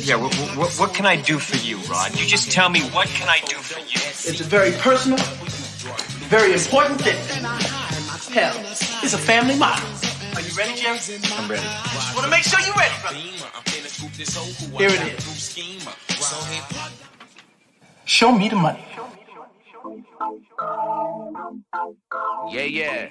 Yeah, what can I do for you, Rod? You just tell me, what can I do for you? It's a very personal, very important thing. Hell, it's a family motto. Are you ready, Jerry? I'm ready. Just want to make sure you're ready, brother. Here it is. Show me the money. Yeah.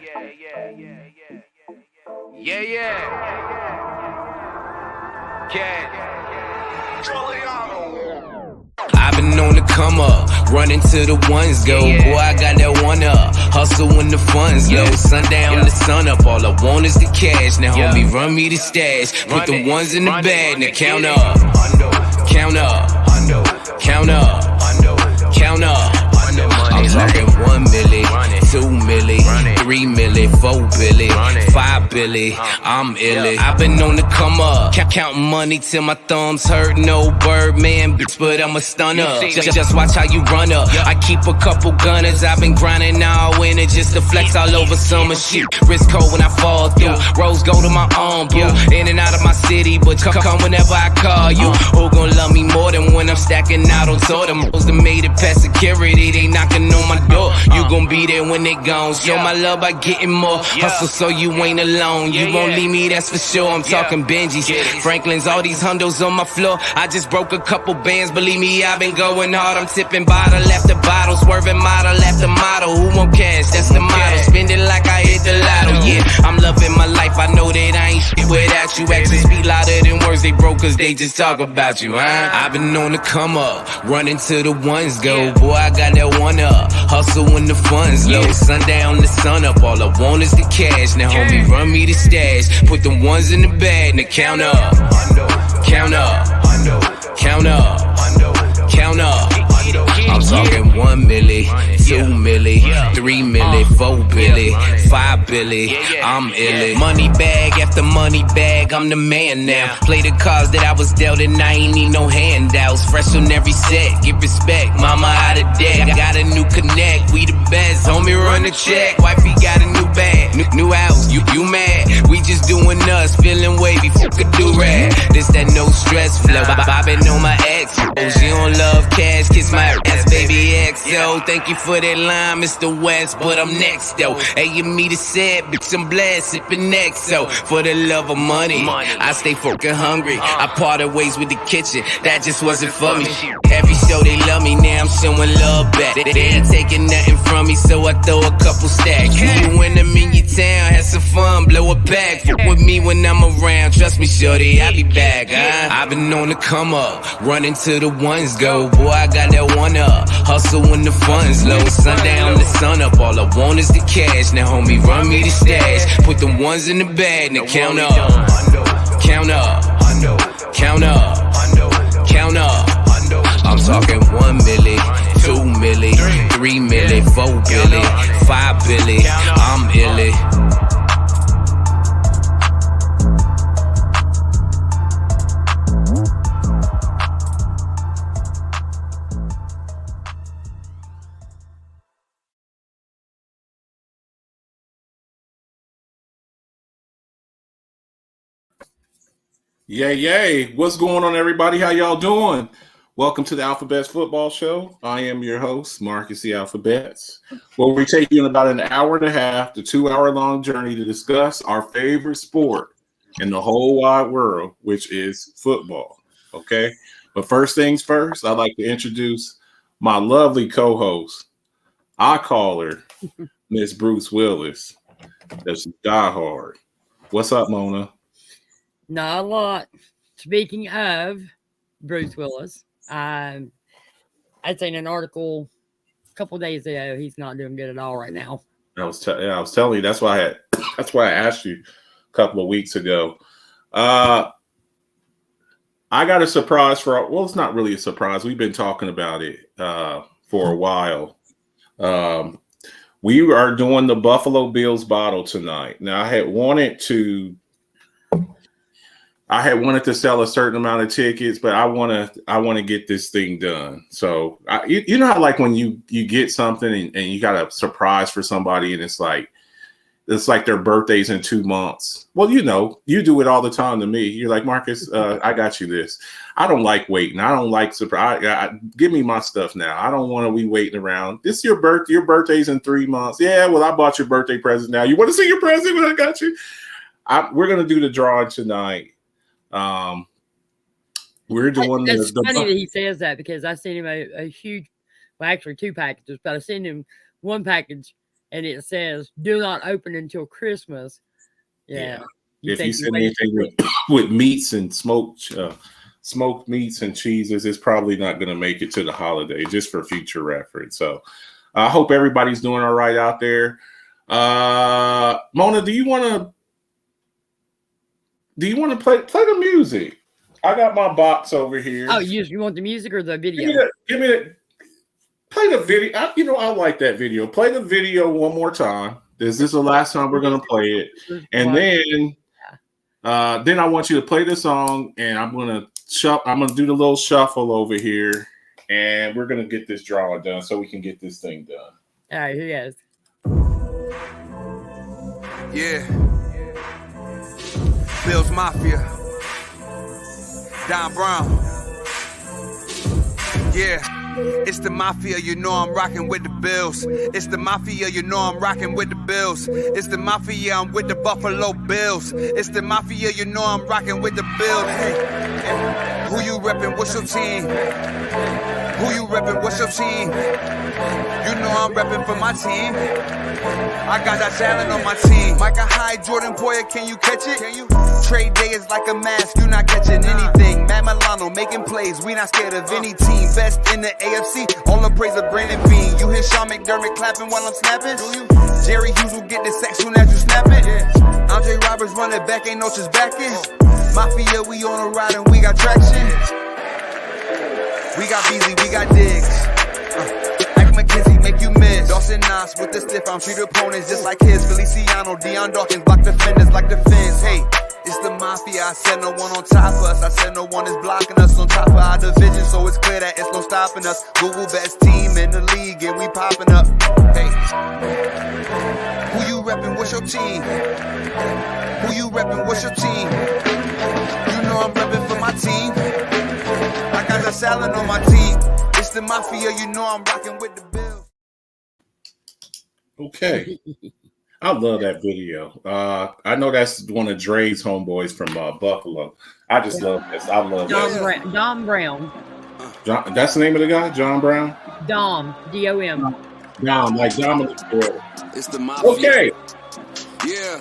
I've been on the come up, running to the ones go. Boy, I got that one up, hustle when the funds low. Sundown to sun up, all I want is the cash. Now homie, run me the stash, put the ones in the bag. Now count up, count up, count up, count up. I'm talking 1 milli, 2 milli, 3 milli, 4 billy, 5 billy. I'm illy. I've been on the come up, counting money till my thumbs hurt. No Birdman, bitch, but I'm a stunner. Just watch how you run up. I keep a couple gunners. I've been grinding all winter just to flex all over summer shit. Wrist cold when I fall through. Rose gold to my arm, boo. In and out of my city, but come whenever I call you. Who gon' love me more than when I'm stacking out on tour? Them hoes that made it past security, they knocking on my door. You gon' be there when they gone. Show my love by getting more. Hustle so you ain't alone. You won't leave me, that's for sure. I'm talking Benjis, Franklin's, all these hundos on my floor. I just broke a couple bands. Believe me, I've been going hard. I'm tipping bottle after bottle, swerving model after model. Who won't cash? That's the motto. Spend it like I hit the lotto. Yeah, I'm loving my life. I know that I ain't shit without you. Actions speak louder than words. They broke cause they just talk about you, huh? I've been on the come up, running to the ones go. Boy, I got that one up, hustle when the funds low. Sundown to sun up, all I want is the cash. Now homie, run me the stash, put the ones in the bag. Now count up, count up, count up, count up. I'm talking 1 milli, 2 milli, 3 milli, 4 billy, 5 billy. I'm illy. Money bag after money bag, I'm the man now. Play the cards that I was dealt and I ain't need no handouts. Fresh on every set, give respect. Mama out of debt, got a new connect. We the best, homie, run the check. Wifey got a new bag, new house. You mad? We just doing us, feeling wavy. Fuck a do-rag. This that no stress flow. Bobbing on my ex. She don't love cash, kiss my ass, baby XO. Thank you for that line, Mr. West, but I'm next though. Hey, you me the sad bitch, I'm blessed, sipping next. So for the love of money, I stay fucking hungry. I parted ways with the kitchen, that just wasn't for me. Every show they love me, now I'm showing love back. They ain't taking nothing from me, so I throw a couple stacks. You win them in your town, have some fun, blow it back. Fuck with me when I'm around, trust me, shorty, I'll be back. I've been on the come up, running to the ones go. Boy, I got that one up, hustle when the funds low. Sundown to sun up, all I want is the cash. Now homie, run me the stash, put the ones in the bag. Now count up, count up, count up, count up. I'm talking 1 milli, 2 milli, 3 milli, 4 billy, 5 billy. I'm illy. Yay. What's going on, everybody? How y'all doing? Welcome to the Alphabets Football Show. I am your host, Marcus the Alphabets. Well, we're taking about an hour and a half to 2 hour long journey to discuss our favorite sport in the whole wide world, which is football. Okay? But first things first, I'd like to introduce my lovely co-host. I call her Miss Bruce Willis. That's diehard. What's up, Mona? Not a lot. Speaking of Bruce Willis, I seen an article a couple days ago. He's not doing good at all right now. I was telling you that's why I asked you a couple of weeks ago. I got a surprise it's not really a surprise. We've been talking about it for a while. We are doing the Buffalo Bills bottle tonight. Now I had wanted to sell a certain amount of tickets, but I want to get this thing done. So you know how like when you get something and you got a surprise for somebody and it's like it's like their birthdays in 2 months. Well, you know, you do it all the time to me. You're like, Marcus, I got you this. I don't like waiting. I don't like surprise. Give me my stuff now. I don't want to be waiting around. This is your birthday. Your birthday's in 3 months. Yeah, well, I bought your birthday present now. You want to see your present when I got you? We're gonna do the drawing tonight. We're doing. It's funny that he says that because I sent him a huge, well, actually 2 packages, but I sent him one package and it says "Do not open until Christmas." Yeah. If you send anything with meats and smoked meats and cheeses, it's probably not going to make it to the holiday. Just for future reference. So I hope everybody's doing all right out there. Mona, do you want to play the music? I got my box over here. Oh, you want the music or the video? Give me the play the video. I like that video. Play the video one more time. This is the last time we're gonna play it, and then I want you to play the song, and I'm gonna do the little shuffle over here, and we're gonna get this drawing done so we can get this thing done. All right, here he is. Yeah. Bills Mafia. Don Brown. Yeah. It's the Mafia, you know I'm rocking with the Bills. It's the Mafia, you know I'm rocking with the Bills. It's the Mafia, I'm with the Buffalo Bills. It's the Mafia, you know I'm rocking with the Bills. Hey. Who you reppin', what's your team? Who you reppin', what's your team? You know I'm reppin' for my team. I got that talent on my team. Micah Hyde, Jordan Poyer, can you catch it? Can you? Trade day is like a mask, you not catching anything. Matt Milano making plays, we not scared of any team. Best in the AFC, all the praise of Brandon Bean. You hear Sean McDermott clapping while I'm snapping? Do you? Jerry Hughes will get the sack soon as you snap it. Yeah. Andre Roberts running back, ain't no just backing. Mafia, we on a ride and we got traction. We got Beasley, we got Diggs. McKenzie make you miss. Dawson Knox with the stiff arm, treat opponents just like his. Feliciano, Deion Dawkins block defenders like the Finns. Hey, it's the Mafia. I said no one on top of us. I said no one is blocking us on top of our division, so it's clear that it's no stopping us. Google best team in the league and we popping up. Hey, who you reppin'? What's your team? Who you reppin'? What's your team? You know I'm reppin' for my team. I got that salad on my team. It's the Mafia, you know I'm rocking with the Bills. Okay. I love that video. I know that's one of Dre's homeboys from Buffalo. I just love this. I love that. Dom Brown. John, that's the name of the guy? John Brown? Dom. D-O-M. Dom, like Dominic. It's the Mafia. Okay. Yeah.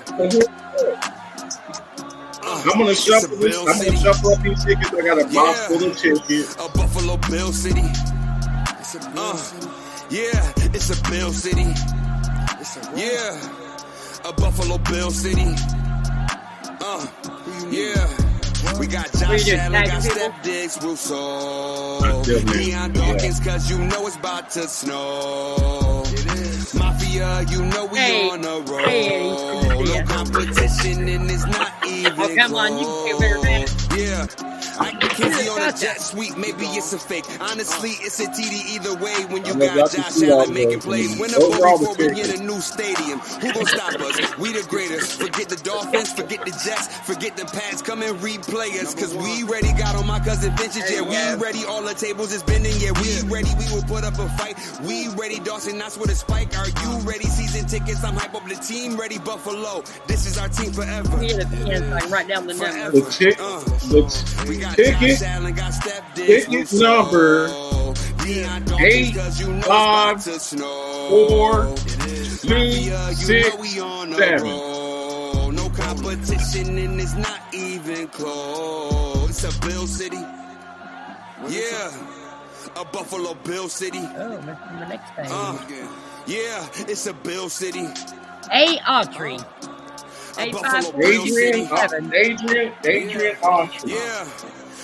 I'm gonna shuffle this. I'm gonna shuffle up these tickets. I got a box full of tickets. A Buffalo Bill City. It's a Bill City. Yeah, it's a Bill City. Yeah, a Buffalo Bill City. Yeah. We got Josh Allen, got Steph Diggs, Russo. Deion Dawkins, cause you know it's about to snow. Mafia, you know we on a roll. No competition and it's not even close. Come on, you can get better than it. Yeah. Like McKenzie on a jet sweep, maybe it's a fake. Honestly, it's a TD either way when you got Josh Allen making plays. Win a ball before we get a new stadium. Who gon' stop us? We the greatest. Forget the Dolphins, forget the Jets, forget the Pats. Come and replay us, cause we ready. Got on my cousin Vintage, yeah, we ready. All the tables is bending, yeah, we ready. We will put up a fight. We ready. Dawson Knox with a spike. Are you ready? Season tickets, I'm hype up the team. Ready, Buffalo. This is our team forever. We had a pen like right down the number. Ticket number 8, 5, 4, 2, 6, 7. No competition and it's not even close. It's a Bill City. Yeah, a Buffalo Bill City. Oh, that's the next thing. Yeah, it's a Bill City. A Autry. Adrian Autry. Yeah.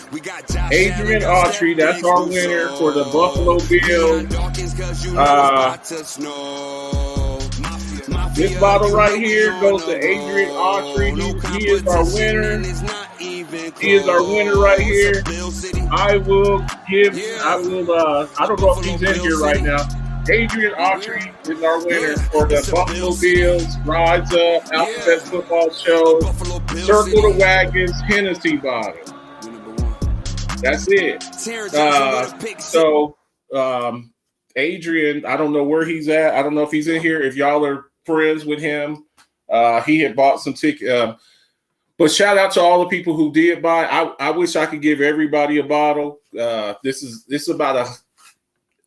We got Josh Adrian Autry, that's our winner for the Buffalo Bills. This bottle right here goes to Adrian Autry. He is our winner. He is our winner right here. I don't know if he's in here right now. Adrian Autry is our winner for the Buffalo Bills Rise Up Alphabet Football Show. Circle the Wagons Hennessy bottle. That's it. Adrian, I don't know where he's at. I don't know if he's in here. If y'all are friends with him, he had bought some tickets. But shout out to all the people who did buy. I wish I could give everybody a bottle. This is about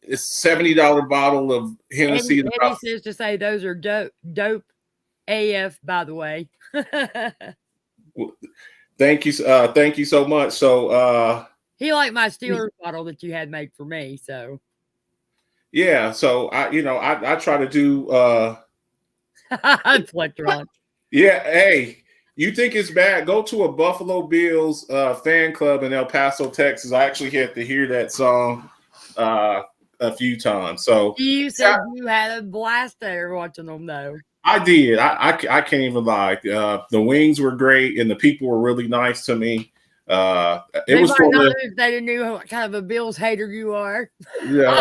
it's $70 bottle of Hennessy. Eddie says to say those are dope AF, by the way. Thank you so much. So he liked my Steelers bottle that you had made for me. So yeah, so I try to do Plectron. Yeah, hey. You think it's bad? Go to a Buffalo Bills fan club in El Paso, Texas. I actually had to hear that song a few times. So you said you had a blast there watching them, though. I did. I can't even lie. The wings were great, and the people were really nice to me. It was for if they knew what kind of a Bills hater you are. Yeah,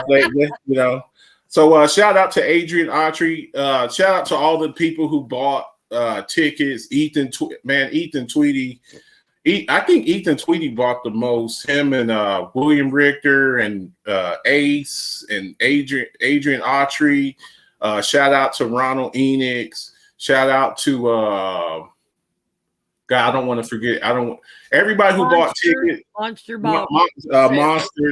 So shout out to Adrian Autry. Shout out to all the people who bought tickets. Ethan Tweedy. I think Ethan Tweedy bought the most. Him and William Richter and Ace and Adrian Autry. Shout out to Ronald Enix. Shout out to God. I don't want to forget. Everybody who bought tickets. Monster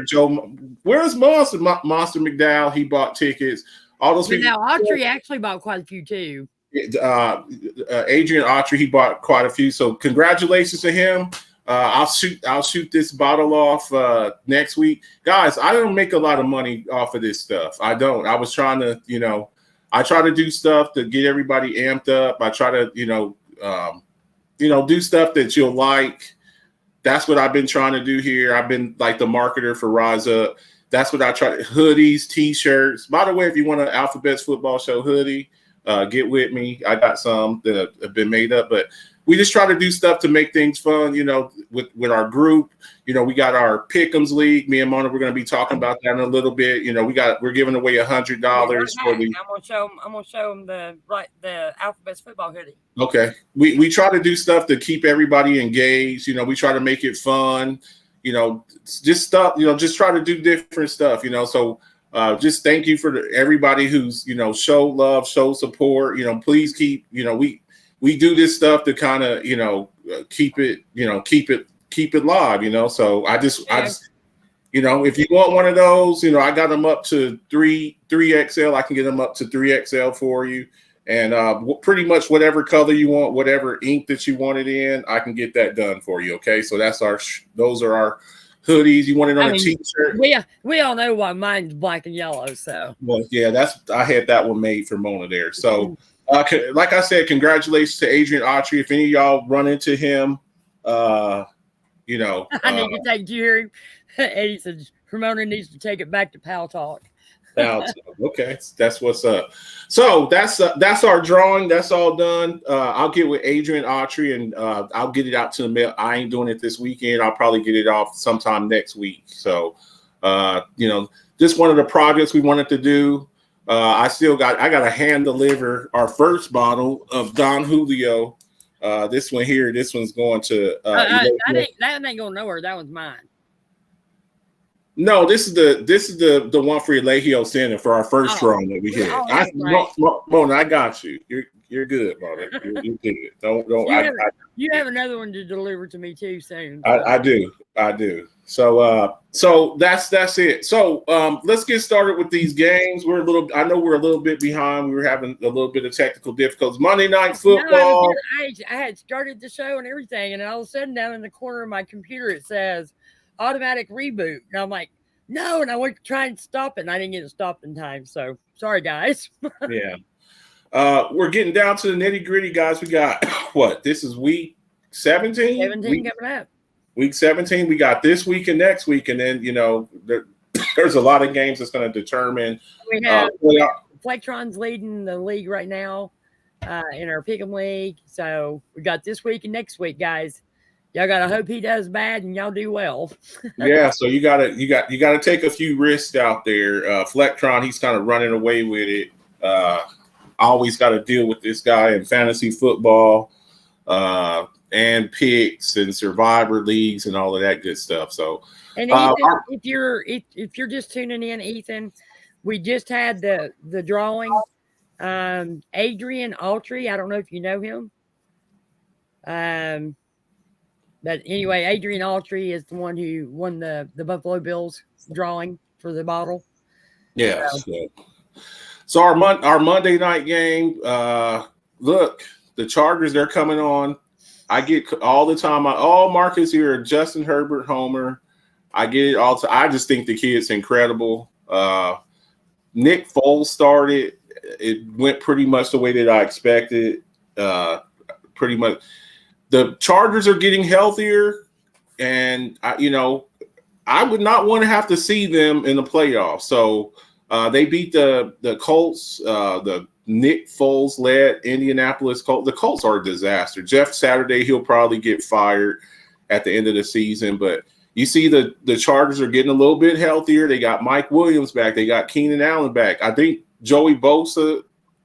Joe. Where's Monster? Monster McDowell. He bought tickets. All those people. Now Autry actually bought quite a few too. Adrian Autry, he bought quite a few. So congratulations to him. I'll shoot this bottle off next week, guys. I don't make a lot of money off of this stuff. I don't. I was trying to, I try to do stuff to get everybody amped up. I try to, do stuff that you'll like. That's what I've been trying to do here. I've been like the marketer for Rise Up. That's what I try. Hoodies, T-shirts. By the way, if you want an Alphabet's Football Show hoodie, get with me. I got some that have been made up, but we just try to do stuff to make things fun, with our group. We got our Pick'ems League. Me and Mona, we're going to be talking about that in a little bit. We're giving away $100 for the. I'm gonna show them the Alphabet's Football hoodie. Okay, we try to do stuff to keep everybody engaged. We try to make it fun. Just stuff. Just try to do different stuff. So. Just thank you for everybody who's show love, show support. Please keep we do this stuff to kind of keep it live. So I just if you want one of those, I got them up to 3XL. I can get them up to 3XL for you, and pretty much whatever color you want, whatever ink that you want it in, I can get that done for you. Okay, so that's those are our hoodies. You want it on a T-shirt? We all know why mine's black and yellow. So well, yeah, I had that one made for Mona there. So, like I said, congratulations to Adrian Autry. If any of y'all run into him, I need to take you. Eddie said Ramona needs to take it back to Pal Talk. Okay, that's what's up. So that's our drawing. That's all done. I'll get with Adrian Autry and I'll get it out to the mail. I ain't doing it this weekend. I'll probably get it off sometime next week. So, just one of the projects we wanted to do. I got to hand deliver our first bottle of Don Julio. This one here. This one's going to. That ain't going nowhere. That one's mine. No, this is the one for Elijio Center for our first drawing that we had. Mona, I got you. You're good, Mona. You're good. Don't. You have another one to deliver to me too soon. I do. So that's it. So let's get started with these games. I know we're a little bit behind. We were having a little bit of technical difficulties. Monday Night Football. I had started the show and everything, and all of a sudden down in the corner of my computer it says automatic reboot. And I'm like, no, and I went to try and stop it, and I didn't get it stopped in time. So sorry, guys. Yeah. We're getting down to the nitty-gritty, guys. We got what? This is week 17? 17 coming up. Week 17. We got this week and next week, and then there's a lot of games that's going to determine. We have Plectron's leading the league right now in our Pick'em League. So we got this week and next week, guys. Y'all gotta hope he does bad and y'all do well. Yeah, so you gotta take a few risks out there. Flectron, he's kind of running away with it. Always got to deal with this guy in fantasy football, and picks and survivor leagues and all of that good stuff. So, and Ethan, if you're just tuning in, Ethan, we just had the drawing. Adrian Autry, I don't know if you know him. But anyway, Adrian Autry is the one who won the Buffalo Bills drawing for the bottle. Yeah. So our Monday night game. Look, the Chargers, they're coming on. I get all the time. Marcus here, Justin Herbert homer. I get it all. I just think the kid's incredible. Nick Foles started. It went pretty much the way that I expected. Pretty much. The Chargers are getting healthier, and I would not want to have to see them in the playoffs. So they beat the Colts, the Nick Foles led Indianapolis Colts. The Colts are a disaster. Jeff Saturday, he'll probably get fired at the end of the season, but you see the Chargers are getting a little bit healthier. They got Mike Williams back. They got Keenan Allen back. I think Joey Bosa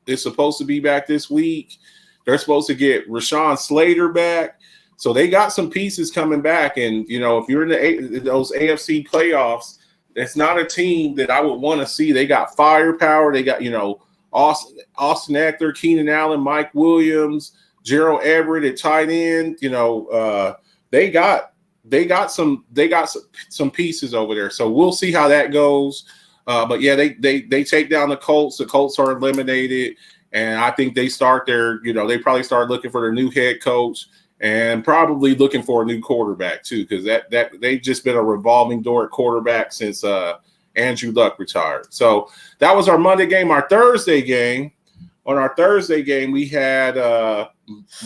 is supposed to be back this week. They're supposed to get Rashawn Slater back. So they got some pieces coming back. And, if you're in those AFC playoffs, it's not a team that I would want to see. They got firepower. They got, Austin Eckler, Keenan Allen, Mike Williams, Gerald Everett at tight end. They got some pieces over there. So we'll see how that goes. But yeah, they take down the Colts. The Colts are eliminated. And I think they start they probably start looking for their new head coach and probably looking for a new quarterback too, because that they've just been a revolving door at quarterback since Andrew Luck retired. So that was our Monday game. Our Thursday game. On our Thursday game, we had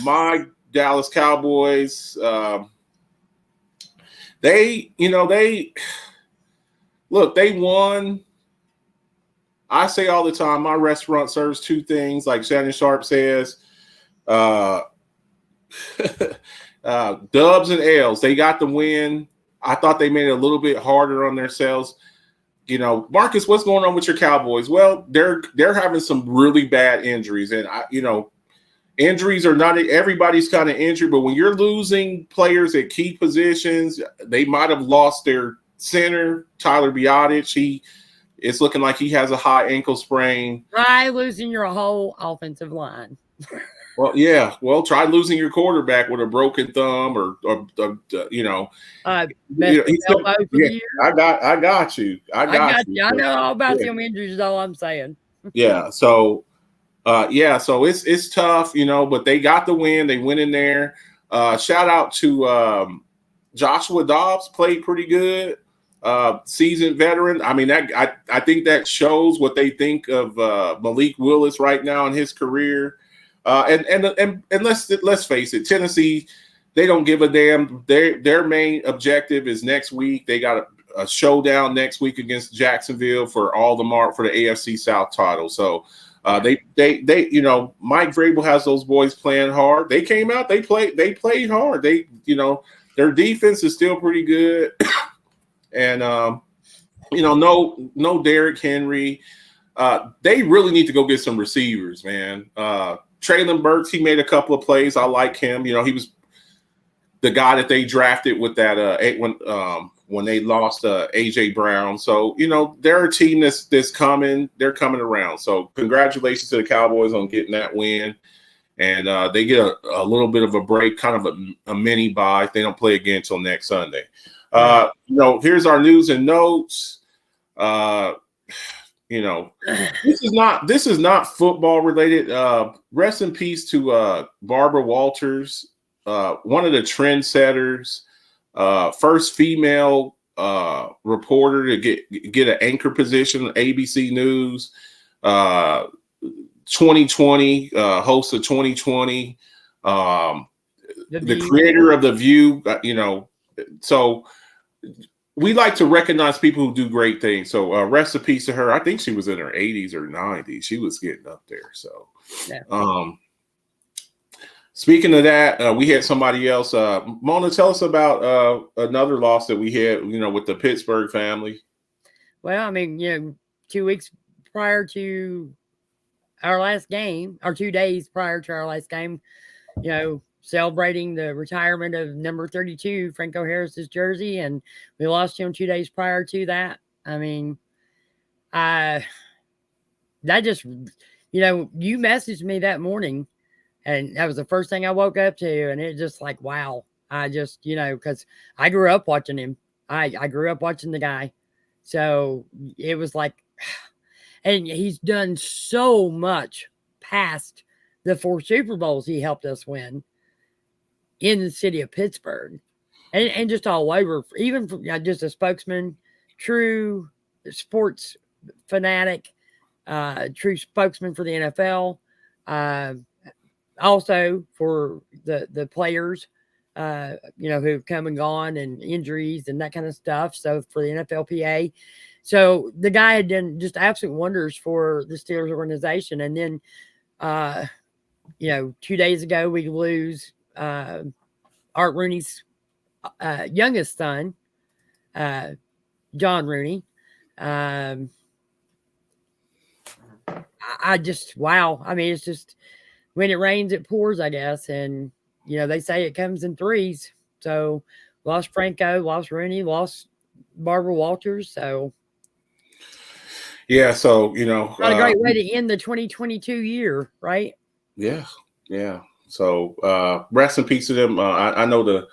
my Dallas Cowboys. They won. I say all the time, my restaurant serves two things, like Shannon Sharp says, dubs and L's. They got the win. I thought they made it a little bit harder on themselves. Marcus, what's going on with your Cowboys? Well, they're having some really bad injuries, and injuries are not everybody's kind of injured, but when you're losing players at key positions, they might have lost their center, Tyler Biadasz. It's looking like he has a high ankle sprain. Try losing your whole offensive line. Well, yeah. Well, try losing your quarterback with a broken thumb or I got you. I know all about them injuries is all I'm saying. Yeah. So, So it's tough, but they got the win. They went in there. Shout out to Joshua Dobbs, played pretty good. Seasoned veteran. I mean, I think that shows what they think of Malik Willis right now in his career. And let's face it, Tennessee, they don't give a damn. Their main objective is next week. They got a showdown next week against Jacksonville for the AFC South title. So they Mike Vrabel has those boys playing hard. They came out, they played hard. Their defense is still pretty good. And no Derrick Henry. They really need to go get some receivers, man. Traylon Burks, he made a couple of plays. I like him. He was the guy that they drafted with that when they lost AJ Brown. So they're a team that's coming. They're coming around. So congratulations to the Cowboys on getting that win. And they get a little bit of a break, kind of a mini bye. They don't play again until next Sunday. Here's our news and notes. This is not football related. Rest in peace to Barbara Walters, one of the trendsetters, first female reporter to get an anchor position on ABC News. 2020, host of 2020, the creator of The View. So we like to recognize people who do great things. So rest in peace to her. I think she was in her 80s or 90s. She was getting up there. So, yeah. Speaking of that, we had somebody else. Mona, tell us about another loss that we had, with the Pittsburgh family. Well, I mean, 2 weeks prior to our last game, or 2 days prior to our last game, celebrating the retirement of number 32, Franco Harris's jersey, and we lost him 2 days prior to that. I mean, that just, you messaged me that morning, and that was the first thing I woke up to, and it just like, wow. I just, because I grew up watching him. I grew up watching the guy. So it was like, and he's done so much past the 4 Super Bowls he helped us win in the city of Pittsburgh, and just all over, even from just a spokesman, true sports fanatic, true spokesman for the NFL, also for the players, who've come and gone, and injuries and that kind of stuff. So for the NFLPA, so the guy had done just absolute wonders for the Steelers organization. And then, 2 days ago, we lose Art Rooney's youngest son, John Rooney. I just, wow. I mean, it's just, when it rains, it pours, I guess. And, they say it comes in threes. So lost Franco, lost Rooney, lost Barbara Walters. So yeah, so not a great way to end the 2022 year, right? Yeah. So rest in peace to them. I know the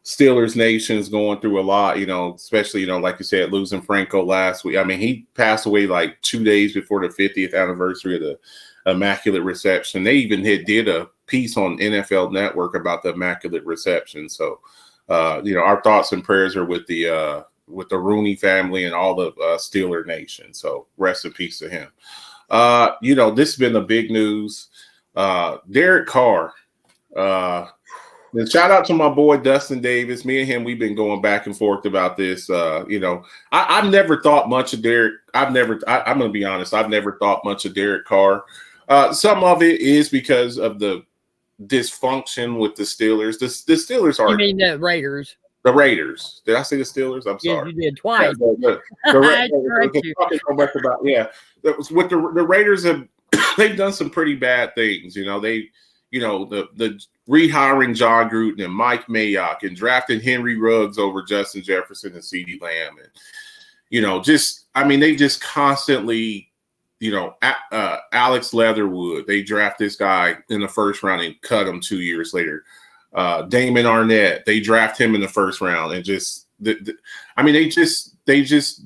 Steelers Nation is going through a lot, especially, like you said, losing Franco last week. I mean, he passed away like 2 days before the 50th anniversary of the Immaculate Reception. They even did a piece on NFL Network about the Immaculate Reception. So, our thoughts and prayers are with the Rooney family and all the Steeler Nation. So rest in peace to him. This has been the big news. Derek Carr. And shout out to my boy Dustin Davis. Me and him, we've been going back and forth about this. I've never thought much of Derek. I'm going to be honest. I've never thought much of Derek Carr. Some of it is because of the dysfunction with the Steelers. The Steelers are. You mean the Raiders? The Raiders. Did I say the Steelers? I'm sorry. Yeah, you did twice. The with the Raiders they've done some pretty bad things. The rehiring John Gruden and Mike Mayock and drafting Henry Ruggs over Justin Jefferson and CeeDee Lamb, and they just constantly. Alex Leatherwood, they draft this guy in the first round and cut him 2 years later. Damon Arnett, they draft him in the first round and they just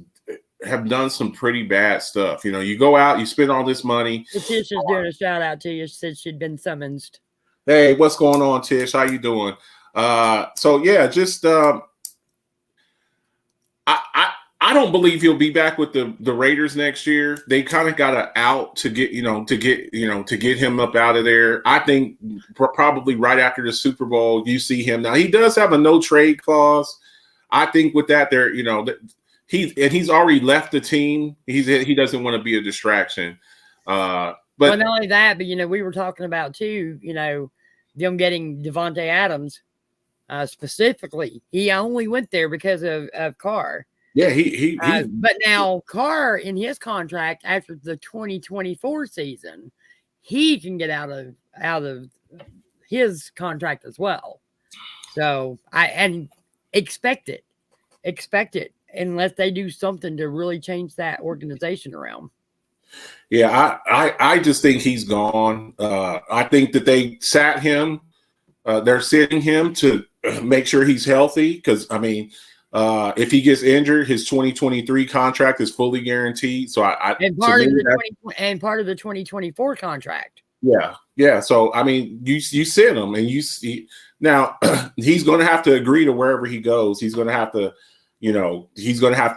have done some pretty bad stuff. You go out, you spend all this money. Tish is doing a shout out to you. She said she'd been summoned. Hey, what's going on, Tish? How you doing? I don't believe he'll be back with the Raiders next year. They kind of got out to get him up out of there. I think probably right after the Super Bowl, you see him. Now he does have a no trade clause. I think with that he's already left the team. He doesn't want to be a distraction. But not only that, but we were talking about too, them getting Devontae Adams specifically. He only went there because of Carr. Yeah, he but now Carr in his contract after the 2024 season, he can get out of his contract as well. So I expect it unless they do something to really change that organization around. Yeah, I just think he's gone. I think that they sat him. They're sitting him to make sure he's healthy because if he gets injured, his 2023 contract is fully guaranteed. So part of the 2024 contract. Yeah. So you sit him, and you see now he's going to have to agree to wherever he goes. He's going to have to,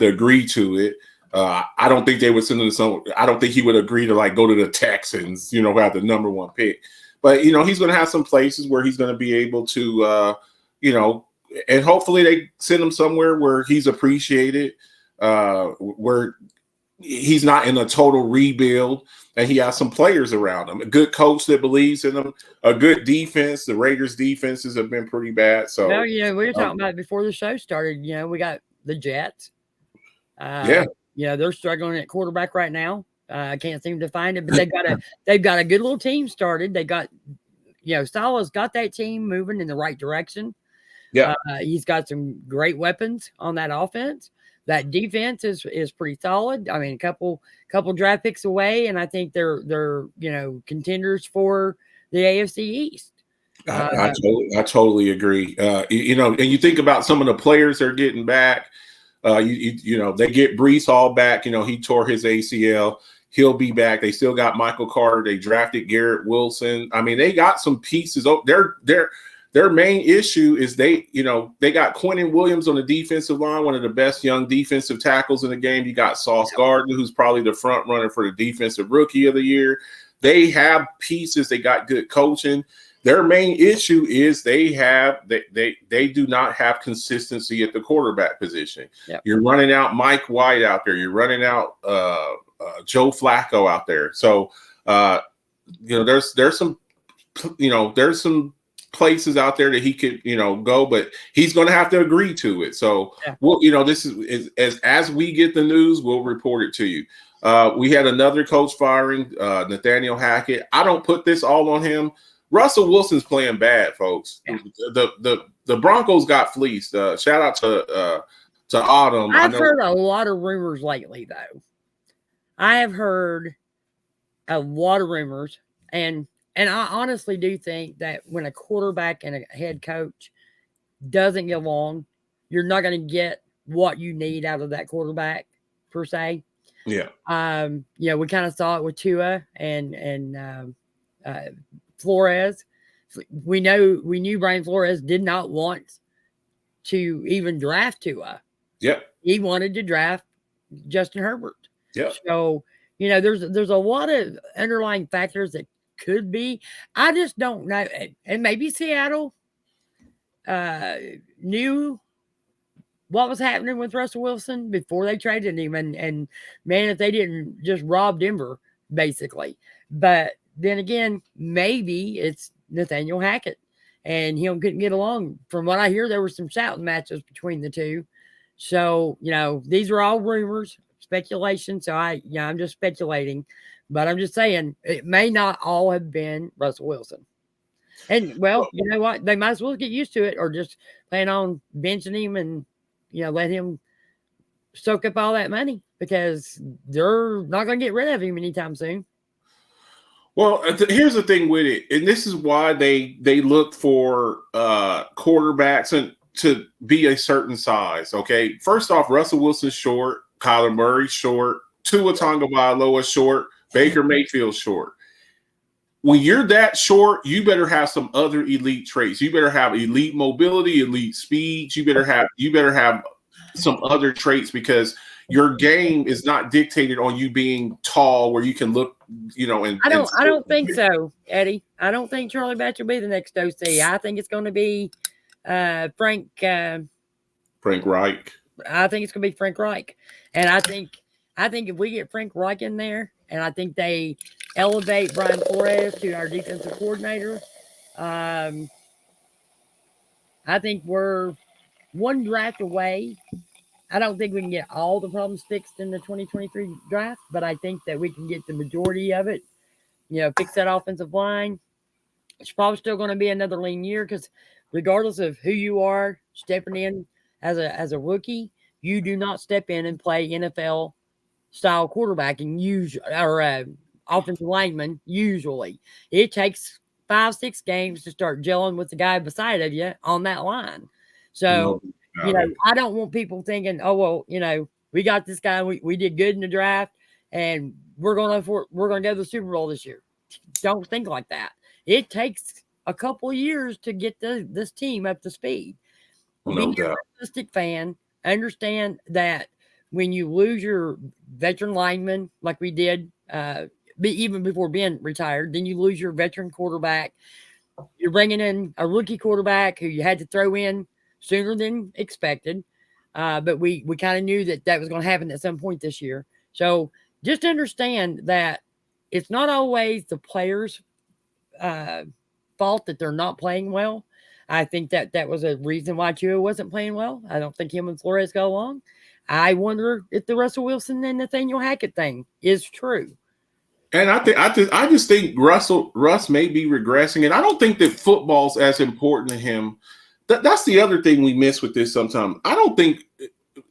agree to it. I don't think they would send him I don't think he would agree to go to the Texans, who have the number 1 pick. But he's going to have some places where he's going to be able to, and hopefully they send him somewhere where he's appreciated, where he's not in a total rebuild, and he has some players around him. A good coach that believes in him, a good defense. The Raiders' defenses have been pretty bad. So, well, we were talking about it before the show started. We got the Jets. yeah, they're struggling at quarterback right now. I can't seem to find it, but they've got a good little team started. They got, Salah's got that team moving in the right direction. yeah. He's got some great weapons on that offense. That defense is pretty solid. I mean, a couple draft picks away, and I think they're contenders for the AFC East. I totally agree. And you think about some of the players they're getting back. They get Brees Hall back. He tore his ACL. He'll be back. They still got Michael Carter. They drafted Garrett Wilson. I mean, they got some pieces. Their main issue is they got Quentin Williams on the defensive line, one of the best young defensive tackles in the game. You got Sauce Gardner, who's probably the front runner for the defensive rookie of the year. They have pieces. They got good coaching. Their main issue is they do not have consistency at the quarterback position. Yep. You're running out Mike White out there. You're running out Joe Flacco out there. So there's some places out there that he could go, but he's going to have to agree to it. So this is as we get the news, we'll report it to you. We had another coach firing, Nathaniel Hackett. I don't put this all on him. Russell Wilson's playing bad, folks. Yeah. The Broncos got fleeced. Shout out to Autumn. I've heard a lot of rumors lately, though. I have heard a lot of rumors, and I honestly do think that when a quarterback and a head coach doesn't get along, you're not going to get what you need out of that quarterback per se. Yeah. We kind of saw it with Tua and Flores. We knew Brian Flores did not want to even draft Tua. Yep. He wanted to draft Justin Herbert. Yeah. So, there's a lot of underlying factors that could be. I just don't know. And maybe Seattle knew what was happening with Russell Wilson before they traded him. And man, if they didn't just rob Denver, basically. But then again, maybe it's Nathaniel Hackett and him couldn't get along. From what I hear, there were some shouting matches between the two. So, these are all rumors, speculation. So I'm just speculating, but I'm just saying it may not all have been Russell Wilson. And well, you know what? They might as well get used to it or just plan on benching him and, let him soak up all that money because they're not going to get rid of him anytime soon. Well, here's the thing with it, and this is why they look for quarterbacks and to be a certain size. Okay, first off, Russell Wilson's short, Kyler Murray's short, Tua Tagovailoa's short, Baker Mayfield's short. When you're that short, you better have some other elite traits. You better have elite mobility, elite speed. You better have some other traits because your game is not dictated on you being tall where you can look, and I don't think so, Eddie. I don't think Charlie Batch will be the next OC. I think it's going to be Frank Reich. I think it's going to be Frank Reich. And I think if we get Frank Reich in there and I think they elevate Brian Flores to our defensive coordinator, I think we're one draft away. I don't think we can get all the problems fixed in the 2023 draft, but I think that we can get the majority of it, fix that offensive line. It's probably still going to be another lean year because regardless of who you are stepping in as a rookie, you do not step in and play NFL style quarterback and offensive lineman. Usually it takes 5-6 games to start gelling with the guy beside of you on that line. So, I don't want people thinking, oh, well, we got this guy. We did good in the draft and we're going to go to the Super Bowl this year. Don't think like that. It takes a couple of years to get this team up to speed. No Be a realistic fan. Understand that when you lose your veteran lineman, like we did, even before Ben retired, then you lose your veteran quarterback. You're bringing in a rookie quarterback who you had to throw in sooner than expected. But we kind of knew that was going to happen at some point this year. So just understand that it's not always the players' fault that they're not playing well. I think that was a reason why Tua wasn't playing well. I don't think him and Flores go along. I wonder if the Russell Wilson and Nathaniel Hackett thing is true. And I just think Russ may be regressing, and I don't think that football's as important to him. That's the other thing we miss with this sometimes. I don't think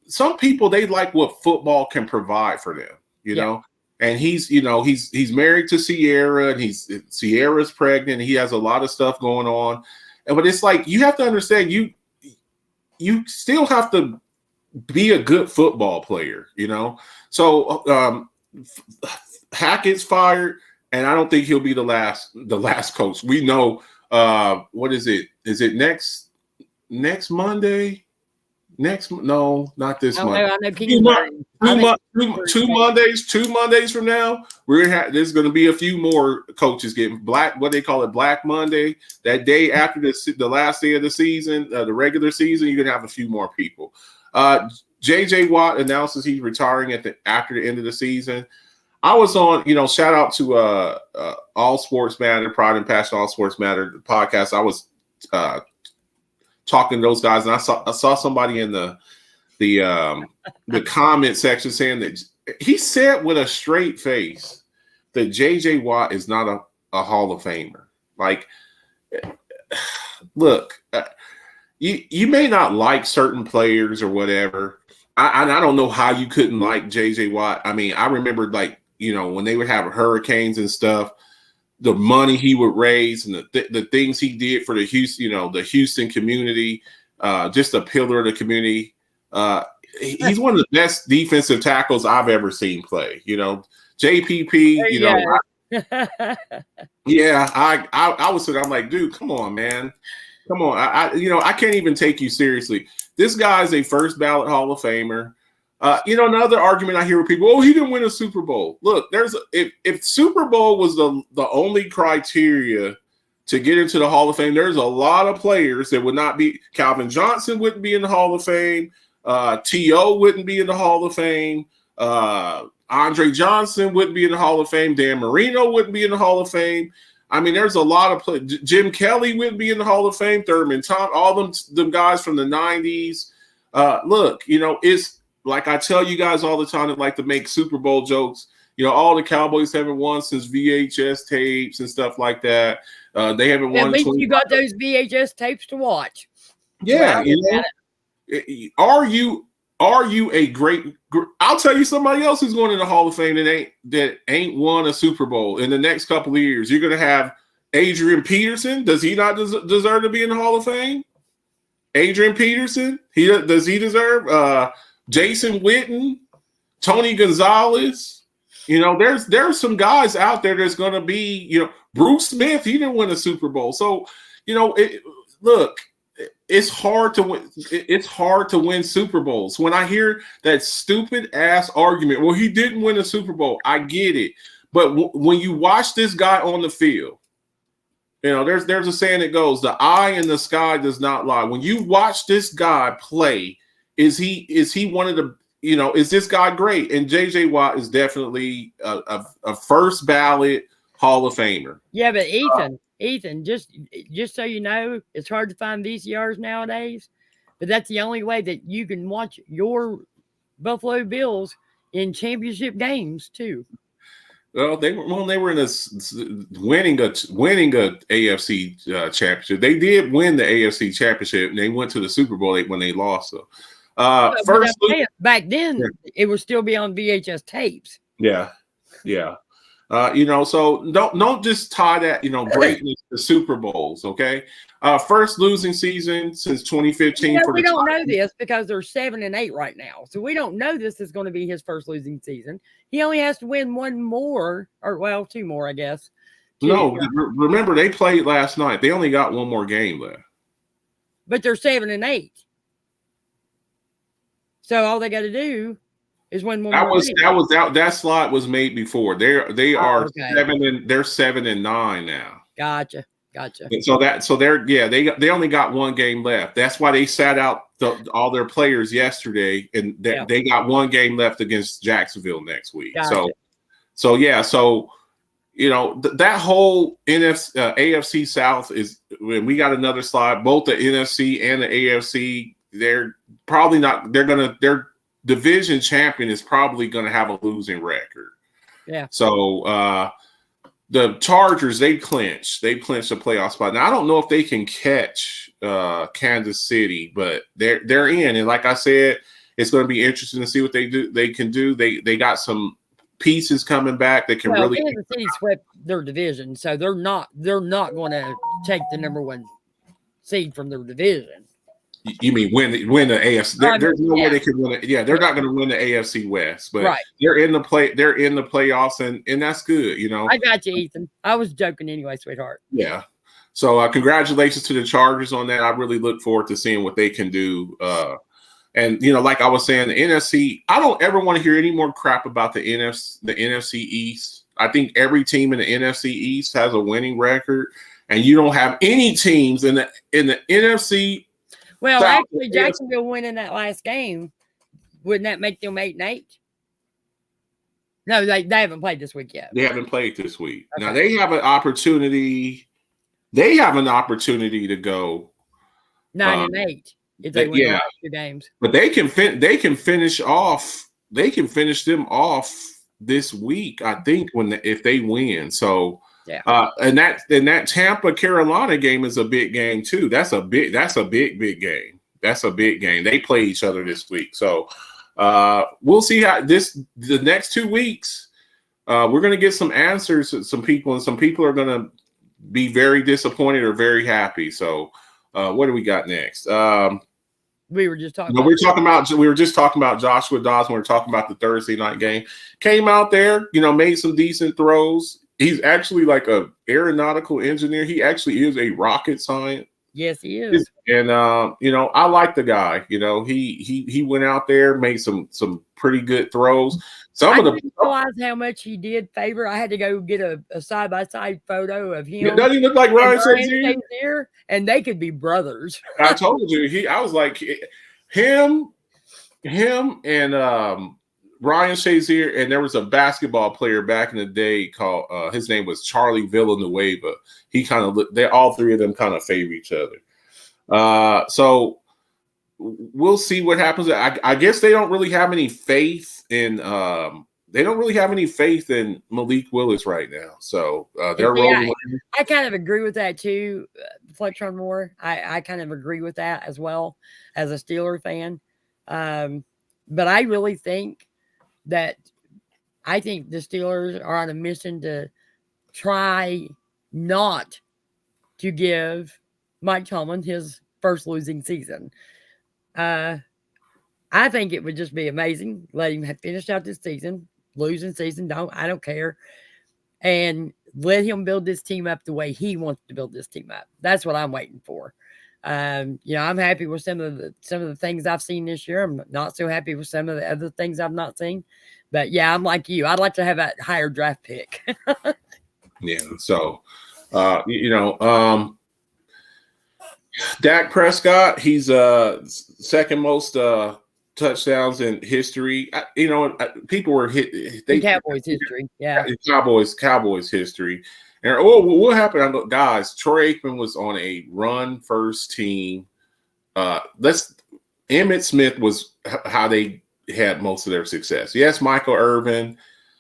some people, they like what football can provide for them, you know. And he's married to Sierra, and Sierra's pregnant. And he has a lot of stuff going on, but it's like you have to understand you still have to be a good football player, you know. So Hackett's fired, and I don't think he'll be the last coach. We know what is it? Is it next Monday? No, not this Monday. Two Mondays from now, there's going to be a few more coaches getting what they call it, Black Monday. That day after the last day of the season, the regular season, you're going to have a few more people. J.J. Watt announces he's retiring after the end of the season. I was on, shout out to All Sports Matter, Pride and Passion, All Sports Matter podcast. I was talking to those guys, and I saw somebody in the comment section saying that he said with a straight face that J.J. Watt is not a Hall of Famer. Like, look, you may not like certain players or whatever. I don't know how you couldn't like J.J. Watt. I mean, I remember when they would have hurricanes and stuff, the money he would raise and the things he did for the Houston community, just a pillar of the community. He's one of the best defensive tackles I've ever seen play. JPP, I was sitting, I'm like, dude, come on, man. Come on. I can't even take you seriously. This guy's a first ballot Hall of Famer. Another argument I hear with people, he didn't win a Super Bowl. Look, if Super Bowl was the only criteria to get into the Hall of Fame, there's a lot of players that would not be. Calvin Johnson wouldn't be in the Hall of Fame. T.O. wouldn't be in the Hall of Fame. Andre Johnson wouldn't be in the Hall of Fame. Dan Marino wouldn't be in the Hall of Fame. I mean, there's a lot of players. Jim Kelly wouldn't be in the Hall of Fame. Thurman Tom, all them guys from the 90s. Look, it's like I tell you guys all the time that like to make Super Bowl jokes. All the Cowboys haven't won since VHS tapes and stuff like that. They haven't won. At least you got those VHS tapes to watch. Yeah, are you a great? I'll tell you somebody else who's going to the Hall of Fame that ain't won a Super Bowl in the next couple of years. You're going to have Adrian Peterson. Does he not deserve to be in the Hall of Fame? Adrian Peterson. Does he deserve? Jason Witten, Tony Gonzalez. There's some guys out there that's going to be. Bruce Smith. He didn't win a Super Bowl, so look. It's hard to win. It's hard to win Super Bowls. When I hear that stupid ass argument, well, he didn't win a Super Bowl. I get it, but when you watch this guy on the field, there's a saying that goes, "The eye in the sky does not lie." When you watch this guy play, is he one of the is this guy great? And J.J. Watt is definitely a first ballot Hall of Famer. Yeah, but Ethan, just so you know, it's hard to find VCRs nowadays, but that's the only way that you can watch your Buffalo Bills in championship games too. Well, they were in winning a AFC championship. They did win the AFC championship, and they went to the Super Bowl when they lost. So, first back then, it would still be on VHS tapes. Yeah. So don't just tie that, greatness to Super Bowls, okay? First losing season since 2015. We don't know this because they're 7-8 right now. So we don't know this is going to be his first losing season. He only has to win one more, or two more, I guess. No, remember they played last night. They only got one more game left. But they're 7-8. So all they got to do is win one more. That slot was made before. They are 7-9 now. Gotcha. And so they only got one game left. That's why they sat out all their players yesterday, and they got one game left against Jacksonville next week. Gotcha. So that whole AFC South is when we got another slide. Both the NFC and the AFC, they're probably not. Their division champion is probably going to have a losing record. Yeah. So the Chargers, they clinched a playoff spot. Now I don't know if they can catch Kansas City, but they're in. And like I said, it's going to be interesting to see what they can do. They got some pieces coming back that can really. Kansas City swept their division, so they're not going to take the number one seed from their division. You mean win the AFC? There's no way they can win it. Yeah, they're not going to win the AFC West, but they're in the playoffs, and that's good. I got you, Ethan. I was joking anyway, sweetheart. Yeah. So congratulations to the Chargers on that. I really look forward to seeing what they can do. And like I was saying, the NFC. I don't ever want to hear any more crap about the NFC East. I think every team in the NFC East has a winning record, and you don't have any teams in the NFC. Well, actually, Jacksonville winning that last game, wouldn't that make them 8-8? No, they haven't played this week yet. They haven't played this week. Okay. Now they have an opportunity. They have an opportunity to go 9-8 if they win the last 2 games. But they can finish off. They can finish them off this week, I think, if they win. So. Yeah. And that Tampa Carolina game is a big game too. That's a big game. That's a big game. They play each other this week. So we'll see how the next 2 weeks, we're going to get some answers to some people, and some people are going to be very disappointed or very happy. So what do we got next? We were just talking. No, we were just talking about Joshua Dawson. We were talking about the Thursday night game. Came out there, made some decent throws. He's actually like a aeronautical engineer. He actually is a rocket scientist. Yes, he is. And I like the guy. He went out there, made some pretty good throws. I didn't realize how much he did favor. I had to go get a side-by-side photo of him. Doesn't he look like Ryan Shazier? And they could be brothers. I told you. I was like him and Ryan Shazier, and there was a basketball player back in the day called his name was Charlie Villanueva. He all three of them kind of favor each other. So we'll see what happens. I guess they don't really have any faith in Malik Willis right now. So they're rolling. I kind of agree with that too, Fletcher Moore. I kind of agree with that as well as a Steeler fan. But I really think that the Steelers are on a mission to try not to give Mike Tomlin his first losing season. I think it would just be amazing. Let him have finished out this season, losing season. I don't care. And let him build this team up the way he wants to build this team up. That's what I'm waiting for. I'm happy with some of the things I've seen this year. I'm not so happy with some of the other things I've not seen. But yeah, I'm like you. I'd like to have that higher draft pick. Yeah. So, Dak Prescott, he's second most touchdowns in history. People were hit. Cowboys history. Yeah. Cowboys history. And what happened? Guys, Troy Aikman was on a run-first team. Emmitt Smith was how they had most of their success. Yes, Michael Irvin,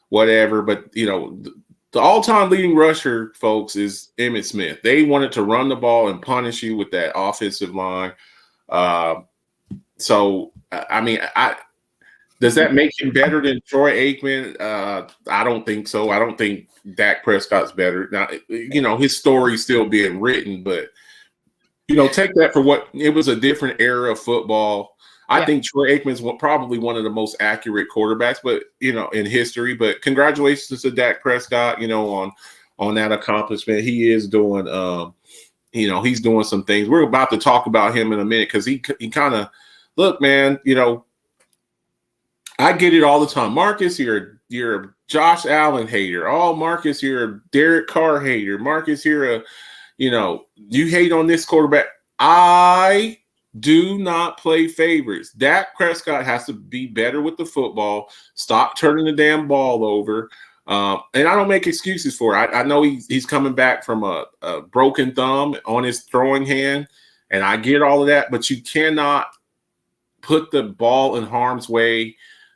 whatever, but the all-time leading rusher, folks, is Emmitt Smith. They wanted to run the ball and punish you with that offensive line. So, does that make him better than Troy Aikman? I don't think so. I don't think Dak Prescott's better. Now, his story's still being written, but, take that for what it was, a different era of football. I think Troy Aikman's probably one of the most accurate quarterbacks, but, in history. But congratulations to Dak Prescott, on that accomplishment. He is doing, he's doing some things. We're about to talk about him in a minute because he kind of, look, man, I get it all the time. Marcus, you're a Josh Allen hater. Oh, Marcus, you're a Derek Carr hater. Marcus, you're you hate on this quarterback. I Do not play favorites. Dak Prescott has to be better with the football. Stop turning the damn ball over. And I don't make excuses for it. I know he's coming back from a broken thumb on his throwing hand, and I get all of that, but you cannot put the ball in harm's way.